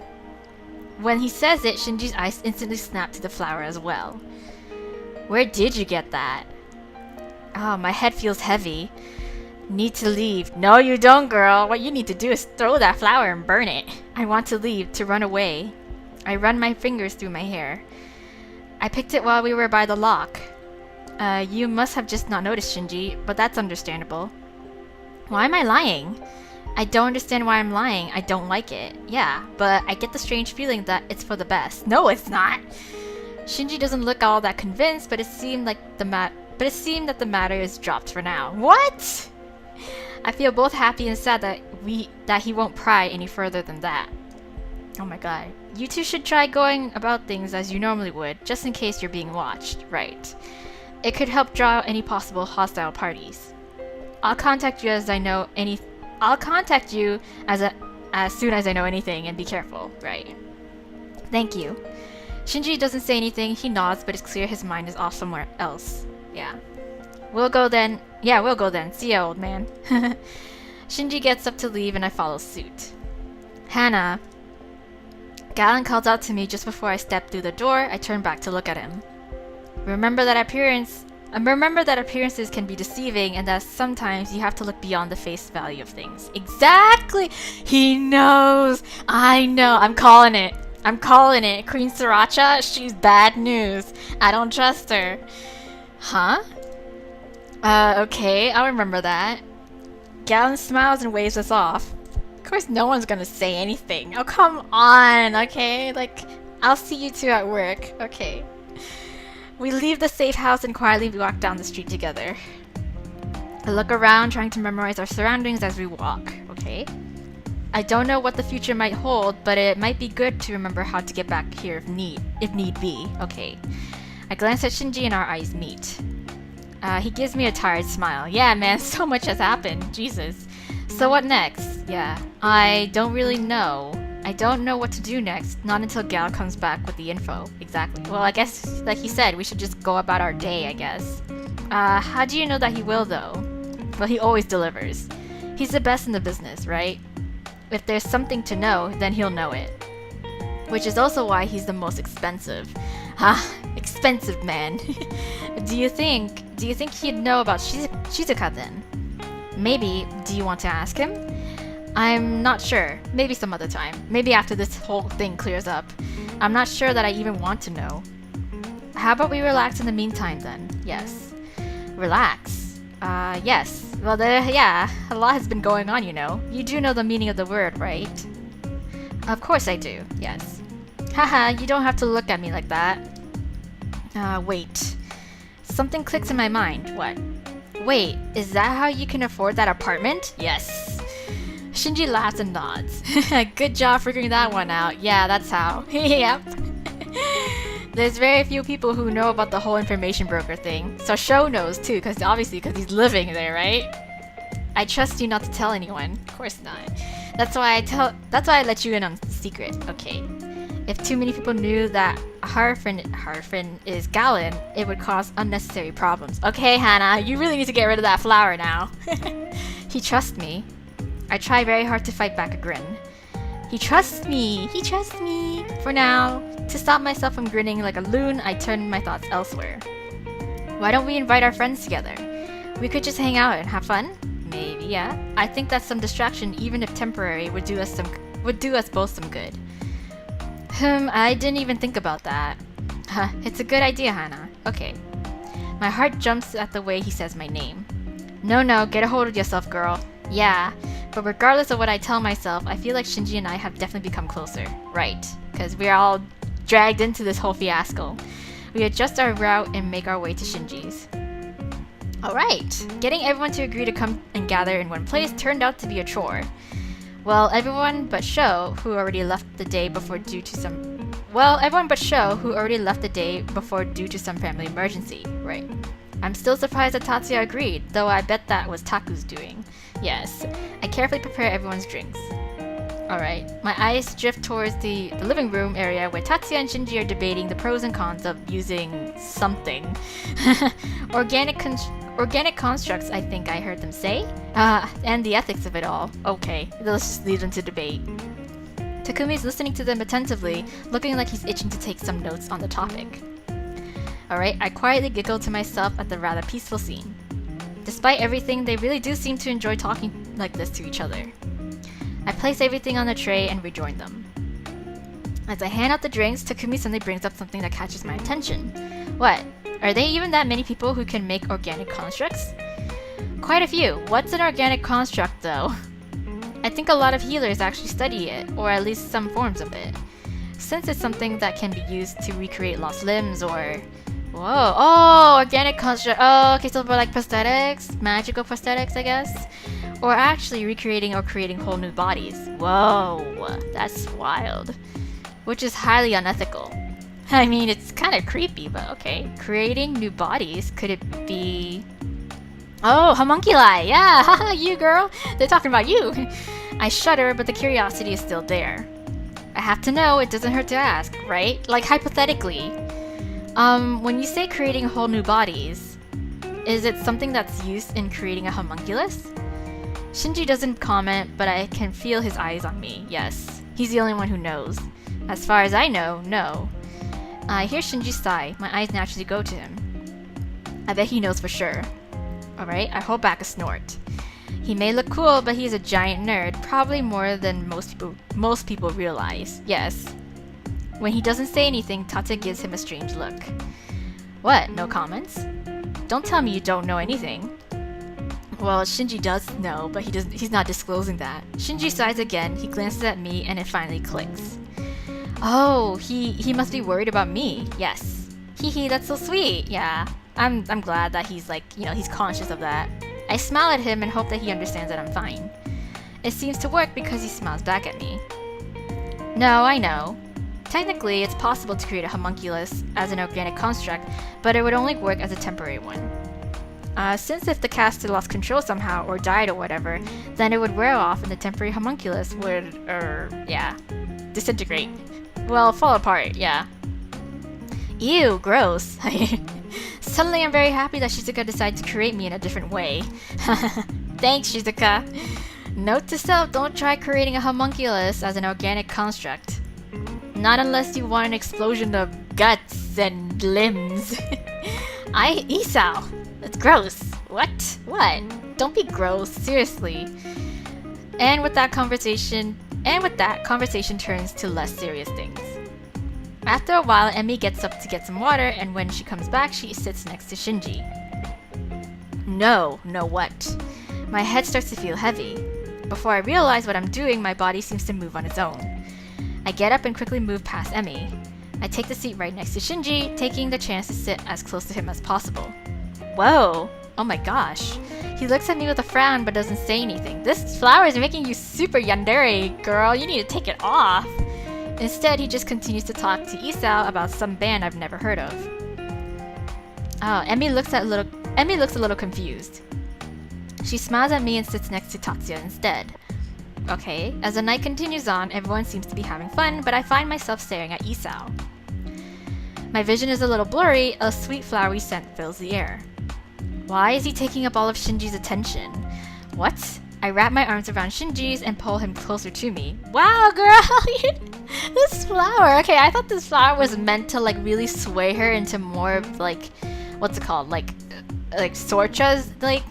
When he says it, Shinji's eyes instantly snap to the flower as well. Where did you get that? Oh, my head feels heavy. Need to leave. No, you don't, girl. What you need to do is throw that flower and burn it. I want to leave, to run away. I run my fingers through my hair. I picked it while we were by the lock. You must have just not noticed, Shinji, but that's understandable. Why am I lying? I don't understand why I'm lying. I don't like it. Yeah, but I get the strange feeling that it's for the best. No, it's not! Shinji doesn't look all that convinced, but it seemed that the matter is dropped for now. What? I feel both happy and sad that he won't pry any further than that. Oh my god. You two should try going about things as you normally would, just in case you're being watched. Right. It could help draw out any possible hostile parties. I'll contact you as soon as I know anything, and be careful. Right. Thank you. Shinji doesn't say anything, he nods, but it's clear his mind is off somewhere else. Yeah. We'll go then. Yeah, we'll go then. See ya, old man. Shinji gets up to leave and I follow suit. Hannah. Gallon calls out to me just before I step through the door. I turn back to look at him. Remember that appearances can be deceiving and that sometimes you have to look beyond the face value of things. Exactly! He knows! I know! I'm calling it! Queen Sriracha, she's bad news. I don't trust her. Huh? Okay, I'll remember that. Gallon smiles and waves us off. Of course no one's gonna say anything. Oh, come on, okay? Like, I'll see you two at work. Okay. We leave the safe house and quietly walk down the street together. I look around, trying to memorize our surroundings as we walk. Okay. I don't know what the future might hold, but it might be good to remember how to get back here if need be. Okay. I glance at Shinji and our eyes meet. He gives me a tired smile. Yeah, man, so much has happened. Jesus. So what next? Yeah. I don't really know. I don't know what to do next, not until Gal comes back with the info. Exactly. Well, I guess, like he said, we should just go about our day, I guess. How do you know that he will, though? Well, he always delivers. He's the best in the business, right? If there's something to know, then he'll know it. Which is also why he's the most expensive. Expensive man. Do you think he'd know about Shizuka then? Maybe. Do you want to ask him? I'm not sure. Maybe some other time. Maybe after this whole thing clears up. I'm not sure that I even want to know. How about we relax in the meantime then? Yes. Relax? Yes. Well, yeah, a lot has been going on, you know. You do know the meaning of the word, right? Of course I do, yes. Haha, you don't have to look at me like that. Wait. Something clicks in my mind. What? Wait, is that how you can afford that apartment? Yes. Shinji laughs and nods. Good job figuring that one out. Yeah, that's how. Yep. There's very few people who know about the whole information broker thing. So Sho knows too, because he's living there, right? I trust you not to tell anyone. Of course not. That's why I let you in on the secret. Okay. If too many people knew that Harfin is Gallon, it would cause unnecessary problems. Okay, Hannah, you really need to get rid of that flower now. He trusts me. I try very hard to fight back a grin. He trusts me! He trusts me! For now, to stop myself from grinning like a loon, I turn my thoughts elsewhere. Why don't we invite our friends together? We could just hang out and have fun? Maybe, yeah. I think that some distraction, even if temporary, would do us both some good. I didn't even think about that. It's a good idea, Hannah. Okay. My heart jumps at the way he says my name. No, get a hold of yourself, girl. Yeah, But regardless of what I tell myself, I feel like Shinji and I have definitely become closer. Right, because we're all dragged into this whole fiasco. We adjust our route and make our way to Shinji's. Alright, getting everyone to agree to come and gather in one place turned out to be a chore. Well, everyone but Sho, who already left the day before due to some family emergency. Right. I'm still surprised that Tatsuya agreed, though I bet that was Taku's doing. Yes. I carefully prepare everyone's drinks. Alright, my eyes drift towards the living room area where Tatsuya and Shinji are debating the pros and cons of using something. Organic constructs, I think I heard them say. And the ethics of it all. Okay, let's just leave them to debate. Takumi's listening to them attentively, looking like he's itching to take some notes on the topic. Alright, I quietly giggle to myself at the rather peaceful scene. Despite everything, they really do seem to enjoy talking like this to each other. I place everything on the tray and rejoin them. As I hand out the drinks, Takumi suddenly brings up something that catches my attention. What? Are there even that many people who can make organic constructs? Quite a few. What's an organic construct, though? I think a lot of healers actually study it, or at least some forms of it. Since it's something that can be used to recreate lost limbs or... Whoa, oh, organic construct. Oh, okay, so for like prosthetics, magical prosthetics, I guess? Or actually recreating or creating whole new bodies. Whoa, that's wild. Which is highly unethical. I mean, it's kind of creepy, but okay. Creating new bodies, could it be... Oh, homunculi! Yeah, haha, you girl! They're talking about you! I shudder, but the curiosity is still there. I have to know, it doesn't hurt to ask, right? Like, hypothetically. When you say creating whole new bodies, is it something that's used in creating a homunculus? Shinji doesn't comment, but I can feel his eyes on me, yes. He's the only one who knows. As far as I know, no. I hear Shinji sigh. My eyes naturally go to him. I bet he knows for sure. Alright, I hold back a snort. He may look cool, but he's a giant nerd, probably more than most people realize. Yes. When he doesn't say anything, Tatsuya gives him a strange look. What? No comments? Don't tell me you don't know anything. Well, Shinji does know, but he's not disclosing that. Shinji sighs again, he glances at me, and it finally clicks. Oh, he must be worried about me. Yes. Hee, that's so sweet. Yeah. I'm glad that he's like, he's conscious of that. I smile at him and hope that he understands that I'm fine. It seems to work because he smiles back at me. No, I know. Technically, it's possible to create a homunculus as an organic construct, but it would only work as a temporary one. Since if the caster lost control somehow or died or whatever, then it would wear off and the temporary homunculus would, disintegrate. Well, fall apart, yeah. Ew, gross. Suddenly I'm very happy that Shizuka decided to create me in a different way. Thanks, Shizuka. Note to self, don't try creating a homunculus as an organic construct. Not unless you want an explosion of guts and limbs. Isao! That's gross. What? What? Don't be gross, seriously. And with that conversation turns to less serious things. After a while, Emi gets up to get some water, and when she comes back, she sits next to Shinji. No, what? My head starts to feel heavy. Before I realize what I'm doing, my body seems to move on its own. I get up and quickly move past Emi. I take the seat right next to Shinji, taking the chance to sit as close to him as possible. Whoa! Oh my gosh. He looks at me with a frown but doesn't say anything. This flower is making you super yandere, girl. You need to take it off. Instead, he just continues to talk to Isao about some band I've never heard of. Oh, Emi looks a little confused. She smiles at me and sits next to Tatsuya instead. Okay, as the night continues on, everyone seems to be having fun, but I find myself staring at Isao. My vision is a little blurry, a sweet flowery scent fills the air. Why is he taking up all of Shinji's attention? What? I wrap my arms around Shinji's and pull him closer to me. Wow, girl! This flower! Okay, I thought this flower was meant to like really sway her into more of like, what's it called? Like Sorcha's like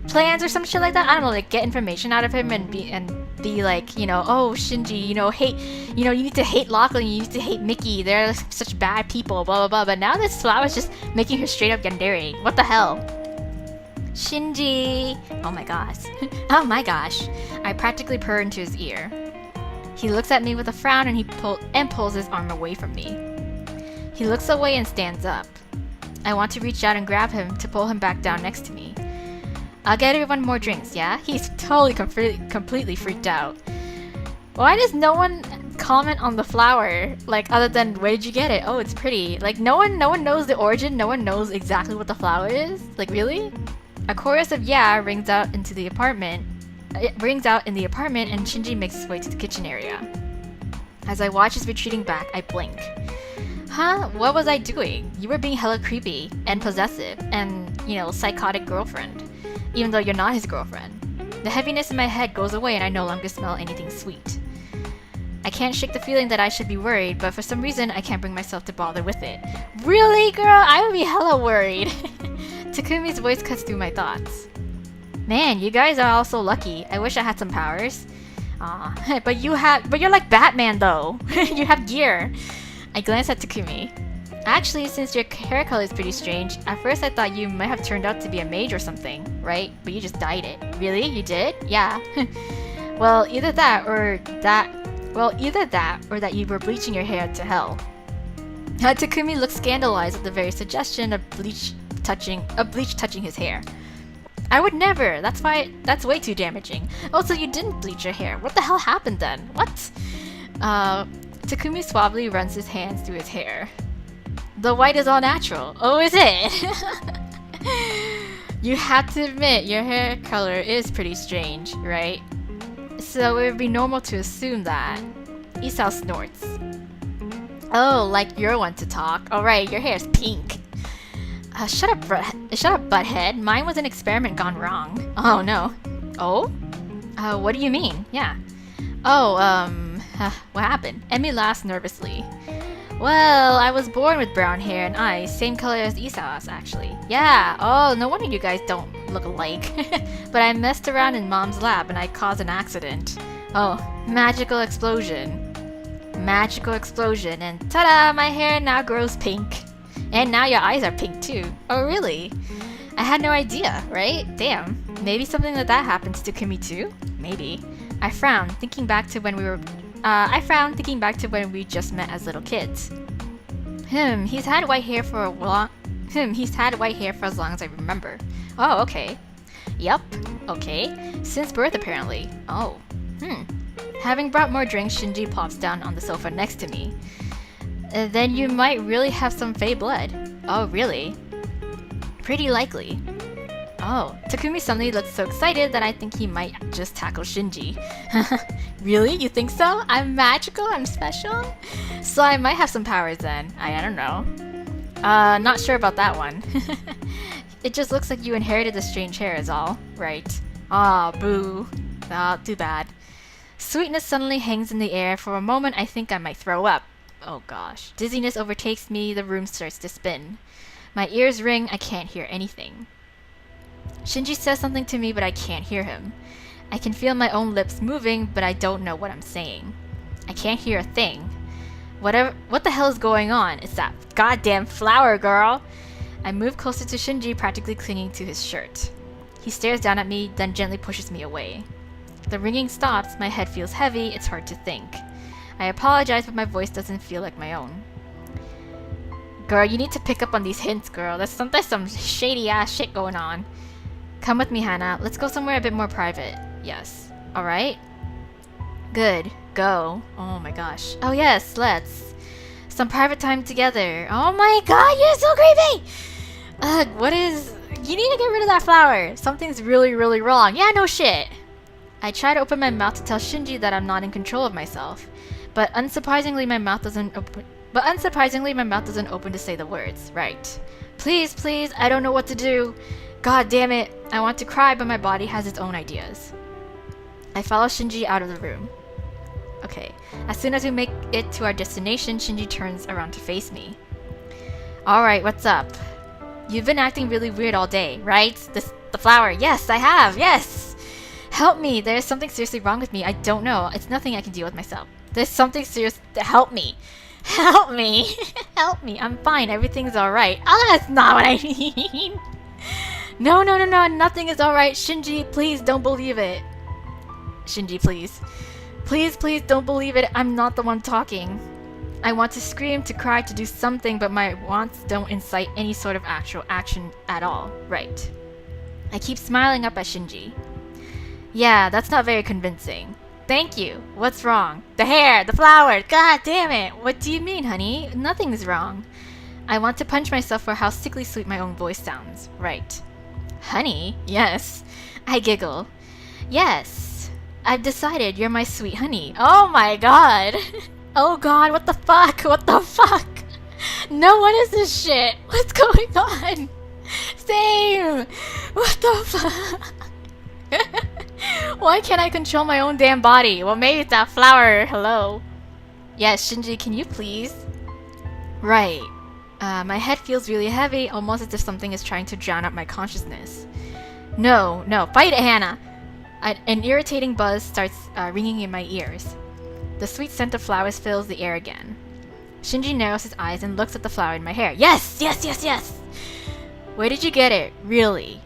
plans or some shit like that. I don't know, like get information out of him and be like, oh Shinji, hate, you need to hate Lachlan, you need to hate Mickey, they're such bad people, blah blah blah. But now this flower is just making her straight up yandere. What the hell? Shinji! Oh my gosh. Oh my gosh. I practically purr into his ear. He looks at me with a frown and he pulls his arm away from me. He looks away and stands up. I want to reach out and grab him to pull him back down next to me. I'll get everyone more drinks, yeah? He's totally completely freaked out. Why does no one comment on the flower? Like, other than, where did you get it? Oh, it's pretty. Like, no one knows the origin, no one knows exactly what the flower is? Like, really? A chorus of yeah rings out into the apartment. It rings out in the apartment and Shinji makes his way to the kitchen area. As I watch his retreating back, I blink. Huh? What was I doing? You were being hella creepy and possessive and, psychotic girlfriend. Even though you're not his girlfriend. The heaviness in my head goes away and I no longer smell anything sweet. I can't shake the feeling that I should be worried, but for some reason I can't bring myself to bother with it. Really, girl? I would be hella worried. Takumi's voice cuts through my thoughts. Man, you guys are all so lucky. I wish I had some powers. Aw, but you're like Batman though. You have gear. I glance at Takumi. Actually, since your hair color is pretty strange, at first I thought you might have turned out to be a mage or something, right? But you just dyed it. Really? You did? Yeah. Well, either that or that you were bleaching your hair to hell. Takumi looks scandalized at the very suggestion of bleach touching his hair. I would never. That's way too damaging. Also, you didn't bleach your hair. What the hell happened then? What? Takumi suavely runs his hands through his hair. The white is all natural. Oh, is it? You have to admit, your hair color is pretty strange, right? So it would be normal to assume that. Isao snorts. Oh, like you're one to talk. Alright, your hair's pink. Shut up, butthead. Mine was an experiment gone wrong. Oh, no. Oh? What do you mean? Yeah. Oh, what happened? Emmy laughs nervously. Well, I was born with brown hair and eyes, same color as Isao's, actually. Yeah, oh, no wonder you guys don't look alike. But I messed around in Mom's lab and I caused an accident. Oh, magical explosion. Magical explosion, and ta-da! My hair now grows pink. And now your eyes are pink too. Oh, really? I had no idea, right? Damn. Maybe something like that happened to Takumi too? Maybe. I frowned, thinking back to when we just met as little kids. He's had white hair for as long as I remember. Oh, okay. Yup. Okay. Since birth, apparently. Oh. Having brought more drinks, Shinji plops down on the sofa next to me. Then you might really have some Fey blood. Oh, really? Pretty likely. Oh, Takumi suddenly looks so excited that I think he might just tackle Shinji. Really? You think so? I'm magical? I'm special? So I might have some powers then. I don't know. Not sure about that one. It just looks like you inherited the strange hair is all. Right. Aw, boo. Oh, too bad. Sweetness suddenly hangs in the air. For a moment I think I might throw up. Oh gosh. Dizziness overtakes me, the room starts to spin. My ears ring, I can't hear anything. Shinji says something to me, but I can't hear him. I can feel my own lips moving, but I don't know what I'm saying. I can't hear a thing. What the hell is going on? It's that goddamn flower, girl! I move closer to Shinji, practically clinging to his shirt. He stares down at me, then gently pushes me away. The ringing stops, my head feels heavy, it's hard to think. I apologize, but my voice doesn't feel like my own. Girl, you need to pick up on these hints, girl. There's some shady ass shit going on. Come with me, Hannah. Let's go somewhere a bit more private. Yes. Alright? Good. Go. Oh my gosh. Oh yes, let's. Some private time together. Oh my god, you're so creepy! What is... You need to get rid of that flower. Something's really, really wrong. Yeah, no shit. I try to open my mouth to tell Shinji that I'm not in control of myself. But unsurprisingly, my mouth doesn't open to say the words. Right. Please, please, I don't know what to do. God damn it. I want to cry, but my body has its own ideas. I follow Shinji out of the room. Okay. As soon as we make it to our destination, Shinji turns around to face me. Alright, what's up? You've been acting really weird all day, right? The flower. Yes, I have. Yes. Help me. There's something seriously wrong with me. I don't know. It's nothing I can deal with myself. There's something serious. Help me. Help me. Help me. I'm fine. Everything's alright. Oh, that's not what I mean. No, no, no, no, nothing is alright. Shinji, please don't believe it. Shinji, please. Please, please don't believe it. I'm not the one talking. I want to scream, to cry, to do something, but my wants don't incite any sort of actual action at all. Right. I keep smiling up at Shinji. Yeah, that's not very convincing. Thank you. What's wrong? The hair, the flowers. God damn it. What do you mean, honey? Nothing's wrong. I want to punch myself for how sickly sweet my own voice sounds. Right. Honey? Yes. I giggle. Yes. I've decided you're my sweet honey. Oh my god. Oh god, what the fuck? What the fuck? No, what is this shit? What's going on? Same. What the fuck? Why can't I control my own damn body? Well, maybe it's that flower. Hello. Yes, Shinji, can you please? Right. My head feels really heavy, almost as if something is trying to drown out my consciousness. No, no, fight it, Hannah! An irritating buzz starts ringing in my ears. The sweet scent of flowers fills the air again. Shinji narrows his eyes and looks at the flower in my hair. Yes! Yes, yes, yes! Where did you get it? Really?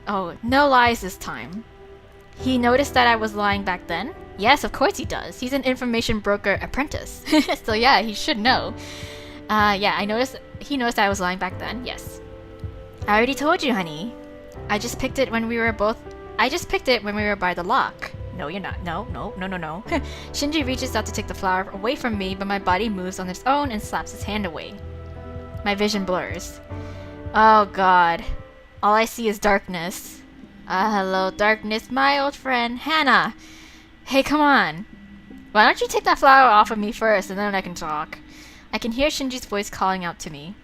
Oh, no lies this time. He noticed that I was lying back then? Yes, of course he does. He's an information broker apprentice. So yeah, he should know. Yeah, he noticed I was lying back then. Yes. I already told you, honey. I just picked it when we were by the lock. No, you're not. No, no, no, no, no. Shinji reaches out to take the flower away from me, but my body moves on its own and slaps his hand away. My vision blurs. Oh god. All I see is darkness. Hello, darkness, my old friend, Hannah. Hey, come on. Why don't you take that flower off of me first, and then I can talk? I can hear Shinji's voice calling out to me.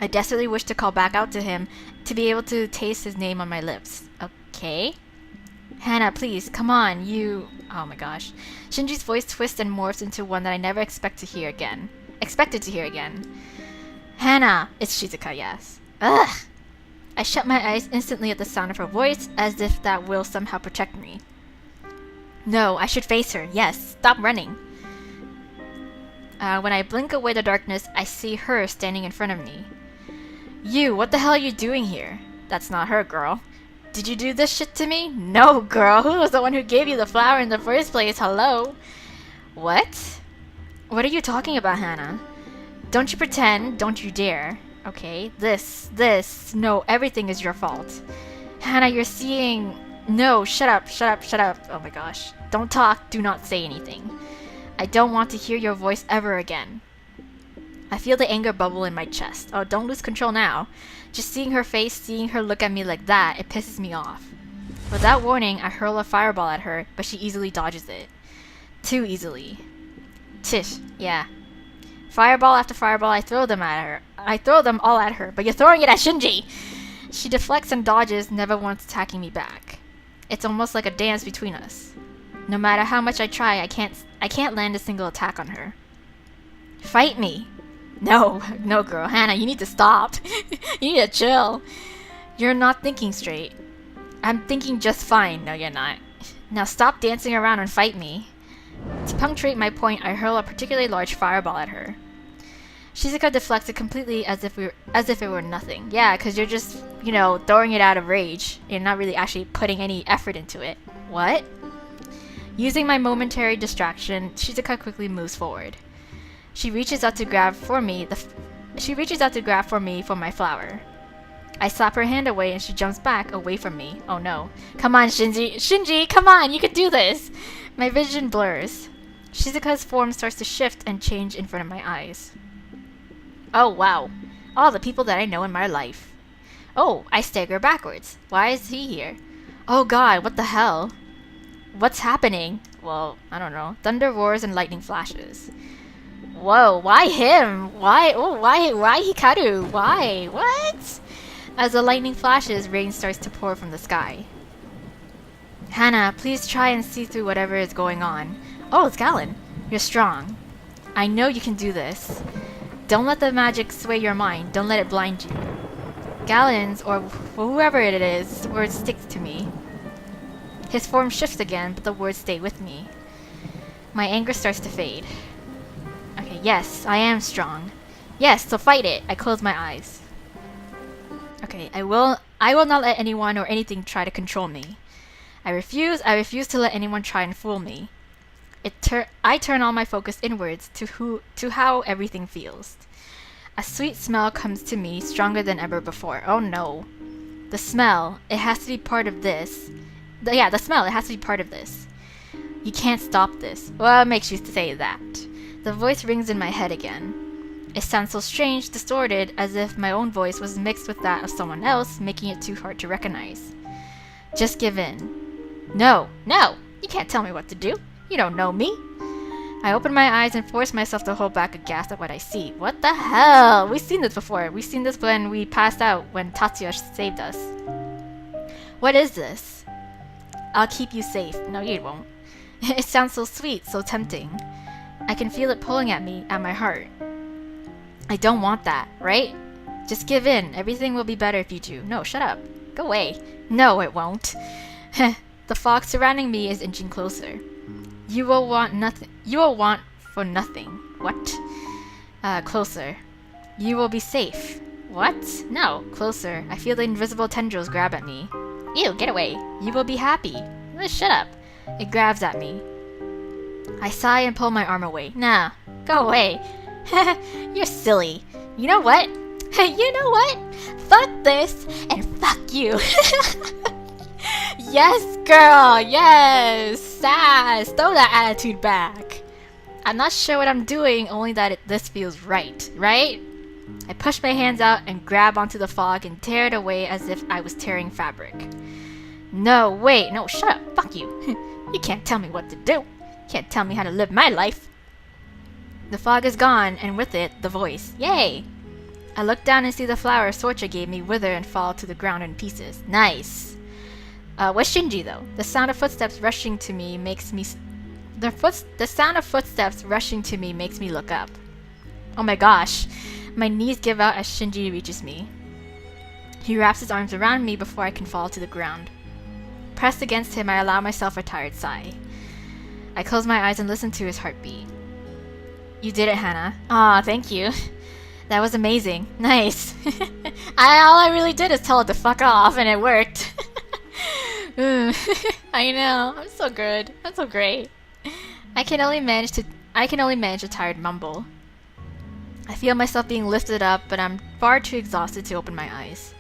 I desperately wish to call back out to him, to be able to taste his name on my lips. Okay? Hannah, please, come on, you... Oh my gosh. Shinji's voice twists and morphs into one that I never expected to hear again. Hannah! It's Shizuka, yes. Ugh! I shut my eyes instantly at the sound of her voice, as if that will somehow protect me. No, I should face her, yes. Stop running. When I blink away the darkness, I see her standing in front of me. You, what the hell are you doing here? That's not her, girl. Did you do this shit to me? No, girl. Who was the one who gave you the flower in the first place? Hello? What? What are you talking about, Hannah? Don't you pretend. Don't you dare. Okay, no, everything is your fault. Hannah, you're seeing... No, shut up. Oh my gosh. Don't talk, do not say anything. I don't want to hear your voice ever again. I feel the anger bubble in my chest. Oh, don't lose control now. Just seeing her face, seeing her look at me like that, it pisses me off. Without warning, I hurl a fireball at her, but she easily dodges it. Too easily. Tish, yeah. Fireball after fireball, I throw them all at her, but you're throwing it at Shinji! She deflects and dodges, never once attacking me back. It's almost like a dance between us. No matter how much I try, I can't land a single attack on her. Fight me! No, girl, Hannah, you need to stop. You need to chill. You're not thinking straight. I'm thinking just fine. No, you're not. Now stop dancing around and fight me. To punctuate my point, I hurl a particularly large fireball at her. Shizuka deflects it completely as if it were nothing. Yeah, because you're just, throwing it out of rage. You're not really actually putting any effort into it. What? Using my momentary distraction, Shizuka quickly moves forward. She reaches out to grab for me for my flower. I slap her hand away and she jumps back away from me. Oh no. Come on, Shinji, come on, you can do this! My vision blurs. Shizuka's form starts to shift and change in front of my eyes. Oh wow. All the people that I know in my life. Oh, I stagger backwards. Why is he here? Oh god, what the hell? What's happening? Well, I don't know. Thunder roars and lightning flashes. Whoa, why him? Why Hikaru? Why? What? As the lightning flashes, rain starts to pour from the sky. Hannah, please try and see through whatever is going on. Oh, it's CALLIN. You're strong. I know you can do this. Don't let the magic sway your mind. Don't let it blind you. CALLIN's, or whoever it is, words stick to me. His form shifts again, but the words stay with me. My anger starts to fade. Okay, yes, I am strong. Yes, so fight it. I close my eyes. Okay, I I will not let anyone or anything try to control me. I refuse to let anyone try and fool me. I turn all my focus inwards to how everything feels. A sweet smell comes to me stronger than ever before. Oh no. The smell, it has to be part of this. The smell, it has to be part of this. You can't stop this. What makes you say that? The voice rings in my head again. It sounds so strange, distorted, as if my own voice was mixed with that of someone else, making it too hard to recognize. Just give in. No, you can't tell me what to do. You don't know me. I open my eyes and force myself to hold back aghast at what I see. What the hell? We've seen this before. We've seen this when we passed out, when Tatsuya saved us. What is this? I'll keep you safe. No, you won't. It sounds so sweet, so tempting. I can feel it pulling at me, at my heart. I don't want that, right? Just give in. Everything will be better if you do. No, shut up. Go away. No, it won't. The fog surrounding me is inching closer. You will want nothing. You will want for nothing. What? Closer. You will be safe. What? No, closer. I feel the invisible tendrils grab at me. Ew, get away. You will be happy. Shut up. It grabs at me. I sigh and pull my arm away. Nah, go away. You're silly. You know what? You know what? Fuck this and fuck you. Yes, girl. Yes. Sass. Throw that attitude back. I'm not sure what I'm doing, only that this feels right. Right? I push my hands out and grab onto the fog and tear it away as if I was tearing fabric. No, wait. No, shut up. Fuck you. You can't tell me what to do. You can't tell me how to live my life. The fog is gone, and with it, the voice. Yay! I look down and see the flower Sorcha gave me wither and fall to the ground in pieces. Nice! Where's Shinji, though? The sound of footsteps rushing to me makes me... The sound of footsteps rushing to me makes me look up. Oh my gosh. My knees give out as Shinji reaches me. He wraps his arms around me before I can fall to the ground. Pressed against him, I allow myself a tired sigh. I close my eyes and listen to his heartbeat. You did it, Hannah. Aw, thank you. That was amazing. Nice. All I really did is tell it to fuck off, and it worked. I know. I'm so good. I'm so great. I can only manage a tired mumble. I feel myself being lifted up, but I'm far too exhausted to open my eyes.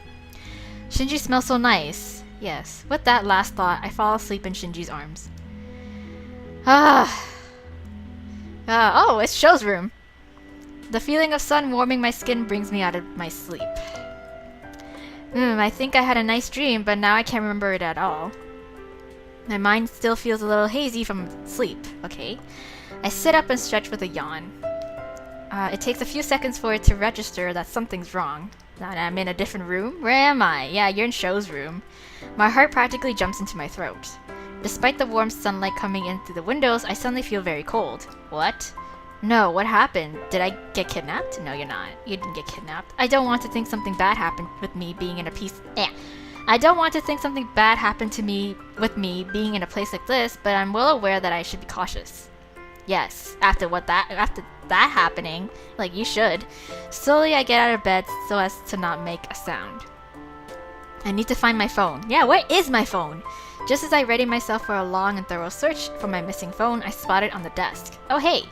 Shinji smells so nice. Yes. With that last thought, I fall asleep in Shinji's arms. Oh, it's Sho's room. The feeling of sun warming my skin brings me out of my sleep. I think I had a nice dream, but now I can't remember it at all. My mind still feels a little hazy from sleep. Okay. I sit up and stretch with a yawn. It takes a few seconds for it to register that something's wrong. That I'm in a different room? Where am I? Yeah, you're in Sho's room. My heart practically jumps into my throat. Despite the warm sunlight coming in through the windows, I suddenly feel very cold. What? No, what happened? Did I get kidnapped? No, you're not. You didn't get kidnapped. I don't want to think something bad happened with me being in a piece... I don't want to think something bad happened to me with me being in a place like this, but I'm well aware that I should be cautious. Yes, after that happening, like you should. Slowly I get out of bed so as to not make a sound. I need to find my phone. Yeah, where is my phone? Just as I ready myself for a long and thorough search for my missing phone, I spot it on the desk. Oh hey!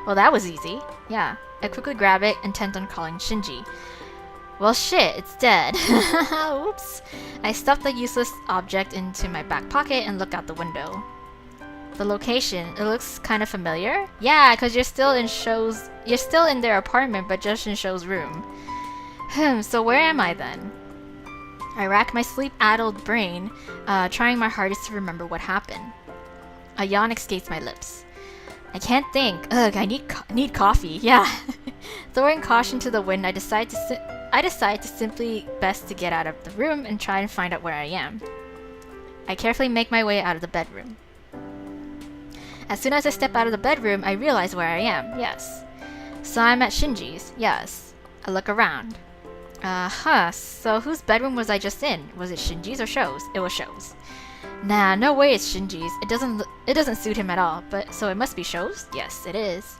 Well, that was easy. Yeah, I quickly grab it, intent on calling Shinji. Well shit, it's dead. Oops. I stuff the useless object into my back pocket and look out the window. The location, it looks kind of familiar. Yeah, because you're still in their apartment, but just in Sho's room. So where am I then? I rack my sleep-addled brain, trying my hardest to remember what happened. A yawn escapes my lips. I can't think. Ugh, I need coffee. Yeah. Throwing caution to the wind, I decide to simply best to get out of the room and try and find out where I am. I carefully make my way out of the bedroom. As soon as I step out of the bedroom, I realize where I am. Yes. So I'm at Shinji's. Yes. I look around. So whose bedroom was I just in? Was it Shinji's or Sho's? It was Sho's. Nah, no way it's Shinji's. It doesn't suit him at all, but so it must be Sho's? Yes, it is.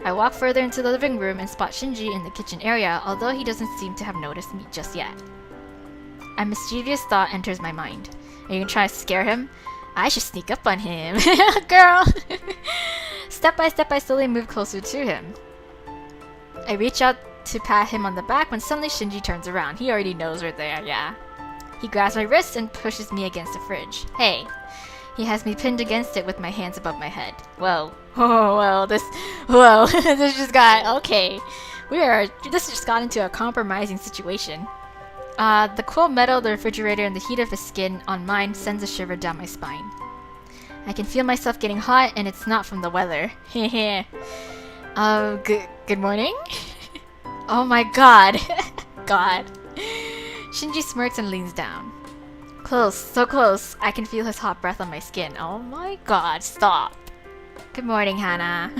I walk further into the living room and spot Shinji in the kitchen area, although he doesn't seem to have noticed me just yet. A mischievous thought enters my mind. Are you gonna try to scare him? I should sneak up on him. Girl! Step by step, I slowly move closer to him. I reach out to pat him on the back when suddenly Shinji turns around. He already knows we're there, yeah. He grabs my wrist and pushes me against the fridge. Hey. He has me pinned against it with my hands above my head. Whoa. Oh, well, this just got, okay. This just got into a compromising situation. The cool metal of the refrigerator and the heat of his skin on mine sends a shiver down my spine. I can feel myself getting hot, and it's not from the weather. Hehe. Good morning? Oh my god. God. Shinji smirks and leans down. Close, so close. I can feel his hot breath on my skin. Oh my god, stop. Good morning, Hannah.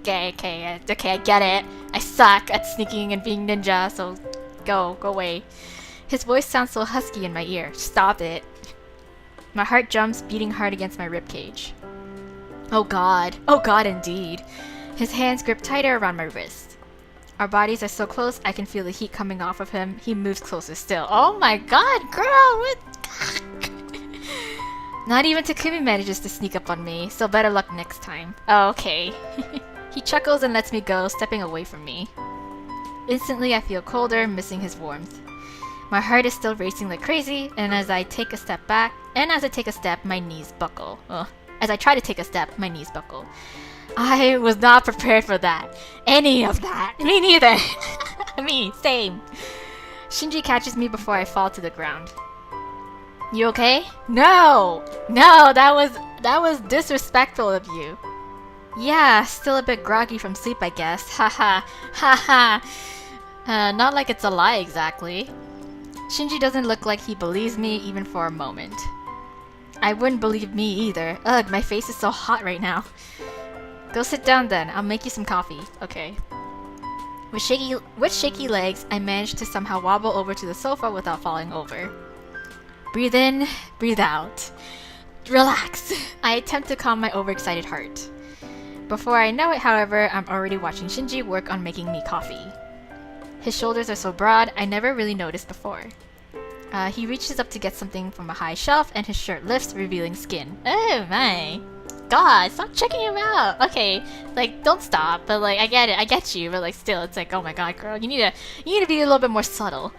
Okay, I get it. I suck at sneaking and being ninja, so go away. His voice sounds so husky in my ear. Stop it. My heart jumps, beating hard against my ribcage. Oh god indeed. His hands grip tighter around my wrist. Our bodies are so close, I can feel the heat coming off of him. He moves closer still. Oh my god, girl! What? Not even Takumi manages to sneak up on me, so better luck next time. Oh, okay. He chuckles and lets me go, stepping away from me. Instantly, I feel colder, missing his warmth. My heart is still racing like crazy, and as I take a step, my knees buckle. Ugh. As I try to take a step, my knees buckle. I was not prepared for that. Any of that. Me neither. Me, same. Shinji catches me before I fall to the ground. You okay? No, that was disrespectful of you. Yeah, still a bit groggy from sleep, I guess. Haha, haha. Not like it's a lie exactly. Shinji doesn't look like he believes me even for a moment. I wouldn't believe me either. Ugh, my face is so hot right now. Go sit down then, I'll make you some coffee. Okay. With shaky legs, I managed to somehow wobble over to the sofa without falling over. Breathe in, breathe out. Relax! I attempt to calm my overexcited heart. Before I know it, however, I'm already watching Shinji work on making me coffee. His shoulders are so broad, I never really noticed before. He reaches up to get something from a high shelf, and his shirt lifts, revealing skin. Oh my! God, stop checking him out. Okay, like don't stop, but like I get you, but like still, it's like oh my god, girl, you need to be a little bit more subtle.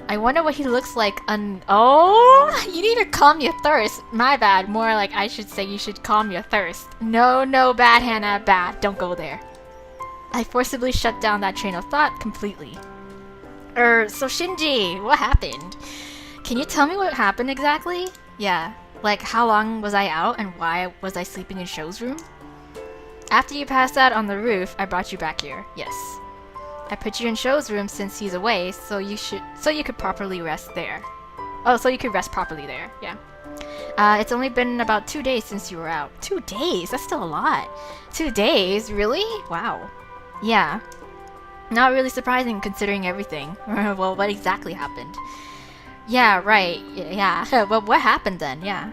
I wonder what he looks like. Oh, you need to calm your thirst. My bad. More like I should say you should calm your thirst. No, bad, Hannah, bad. Don't go there. I forcibly shut down that train of thought completely. So Shinji, what happened? Can you tell me what happened exactly? Yeah. Like, how long was I out, and why was I sleeping in Shou's room? After you passed out on the roof, I brought you back here. Yes. I put you in Shou's room since he's away, so you could properly rest there. Oh, so you could rest properly there. Yeah. It's only been about 2 days since you were out. 2 days? That's still a lot. 2 days? Really? Wow. Yeah. Not really surprising considering everything. Well, what exactly happened? Yeah, right. Yeah. Well, what happened then? Yeah.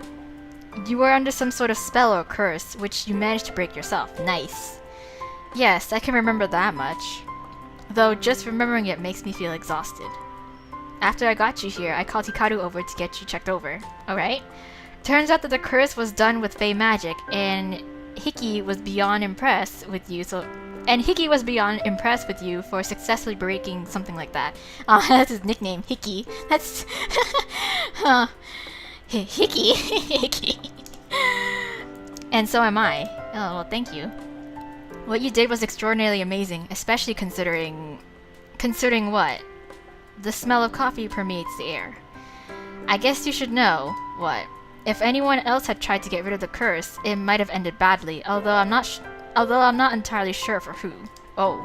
You were under some sort of spell or curse, which you managed to break yourself. Nice. Yes, I can remember that much. Though just remembering it makes me feel exhausted. After I got you here, I called Hikaru over to get you checked over. Alright? Turns out that the curse was done with Fey magic, and HIGHKEY was beyond impressed with you, for successfully breaking something like that. That's his nickname, HIGHKEY. That's... HIGHKEY. HIGHKEY. And so am I. Oh, well, thank you. What you did was extraordinarily amazing, especially considering what? The smell of coffee permeates the air. I guess you should know, what? If anyone else had tried to get rid of the curse, it might have ended badly, although I'm not entirely sure for who. Oh.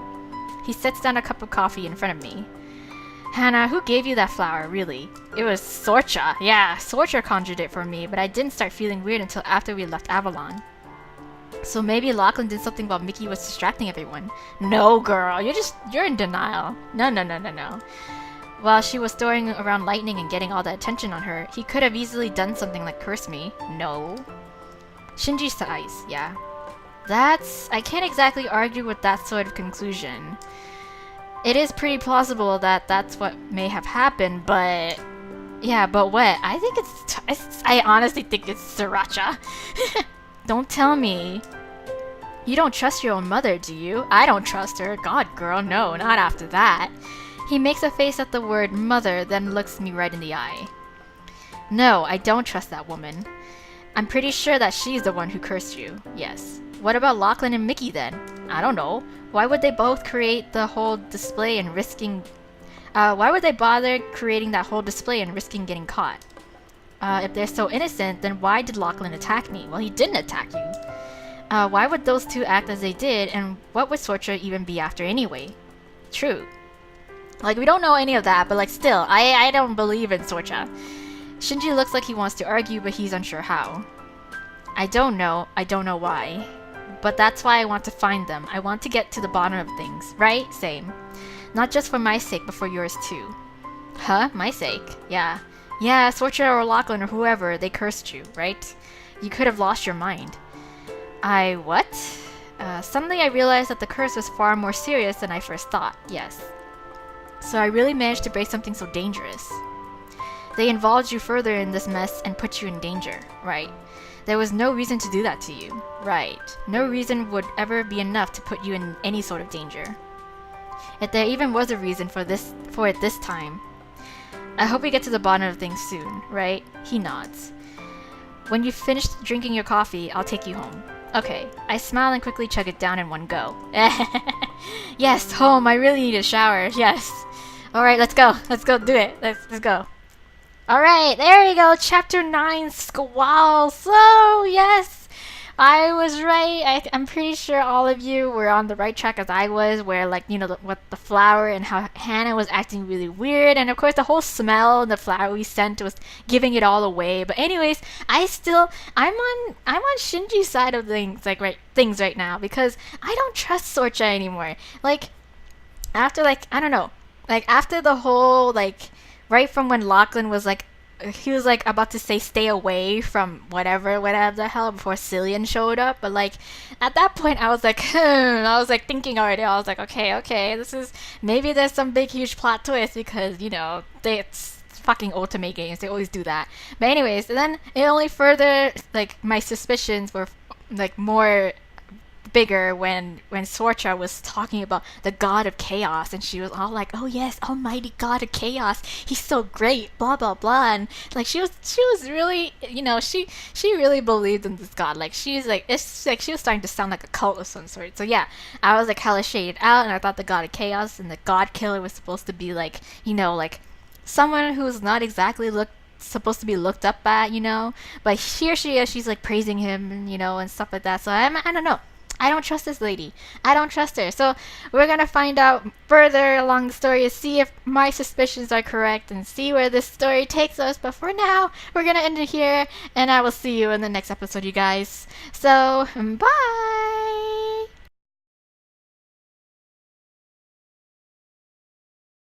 He sets down a cup of coffee in front of me. Hannah, who gave you that flower, really? It was Sorcha. Yeah, Sorcha conjured it for me, but I didn't start feeling weird until after we left Avalon. So maybe Lachlan did something while Mickey was distracting everyone. No, girl, you're in denial. No. While she was throwing around lightning and getting all the attention on her, he could have easily done something like curse me. No. Shinji sighs, yeah. I can't exactly argue with that sort of conclusion. It is pretty plausible that that's what may have happened, but yeah, but what? I think I honestly think it's Sriracha. Don't tell me. You don't trust your own mother, do you? I don't trust her. God, girl, no, not after that. He makes a face at the word mother, then looks me right in the eye. No, I don't trust that woman. I'm pretty sure that she's the one who cursed you. Yes. What about Lachlan and Mickey then? I don't know. Why would they both create the whole display and risking... why would they bother creating that whole display and risking getting caught? If they're so innocent, then why did Lachlan attack me? Well, he didn't attack you. Why would those two act as they did, and what would Sorcha even be after anyway? True. Like, we don't know any of that, but like, still, I don't believe in Sorcha. Shinji looks like he wants to argue, but he's unsure how. I don't know why. But that's why I want to find them. I want to get to the bottom of things, right? Same. Not just for my sake, but for yours too. Huh? My sake? Yeah. Yeah, Sorcha or Lachlan or whoever, they cursed you, right? You could have lost your mind. What? Suddenly I realized that the curse was far more serious than I first thought, yes. So I really managed to break something so dangerous. They involved you further in this mess and put you in danger, right? There was no reason to do that to you, right? No reason would ever be enough to put you in any sort of danger. If there even was a reason for it this time. I hope we get to the bottom of things soon, right? He nods. When you've finished drinking your coffee, I'll take you home. Okay, I smile and quickly chug it down in one go. Yes, home, I really need a shower, yes. Alright, let's go do it, let's go. Alright, there we go, chapter 9, Squall. So, yes, I was right. I'm pretty sure all of you were on the right track as I was, where, like, you know, what the flower and how Hannah was acting really weird, and of course the whole smell and the flowery scent was giving it all away. But anyways, I'm on Shinji's side of things, like, things right now, because I don't trust Sorcha anymore. Like, after, like, I don't know, like, after the whole, like, right from when Lachlan was like, he was like about to say stay away from whatever the hell before Cillian showed up, but like at that point I was like I was like thinking already. I was like, okay, this is, maybe there's some big huge plot twist, because you know it's fucking Ultimate games, they always do that. But anyways, then it only further, like, my suspicions were like more bigger when Sorcha was talking about the god of chaos, and she was all like, oh yes, almighty god of chaos, he's so great, blah blah blah, and like she was really, you know, she really believed in this god. Like, she's like, it's like she was starting to sound like a cult of some sort. So yeah, I was like hella shaded out, and I thought the god of chaos and the god killer was supposed to be like, you know, like someone who's not exactly supposed to be looked up at, you know, but here she is, she's like praising him, you know, and stuff like that. So I don't know, I don't trust this lady. I don't trust her. So we're gonna find out further along the story to see if my suspicions are correct and see where this story takes us. But for now, we're gonna end it here, and I will see you in the next episode, you guys. So, bye!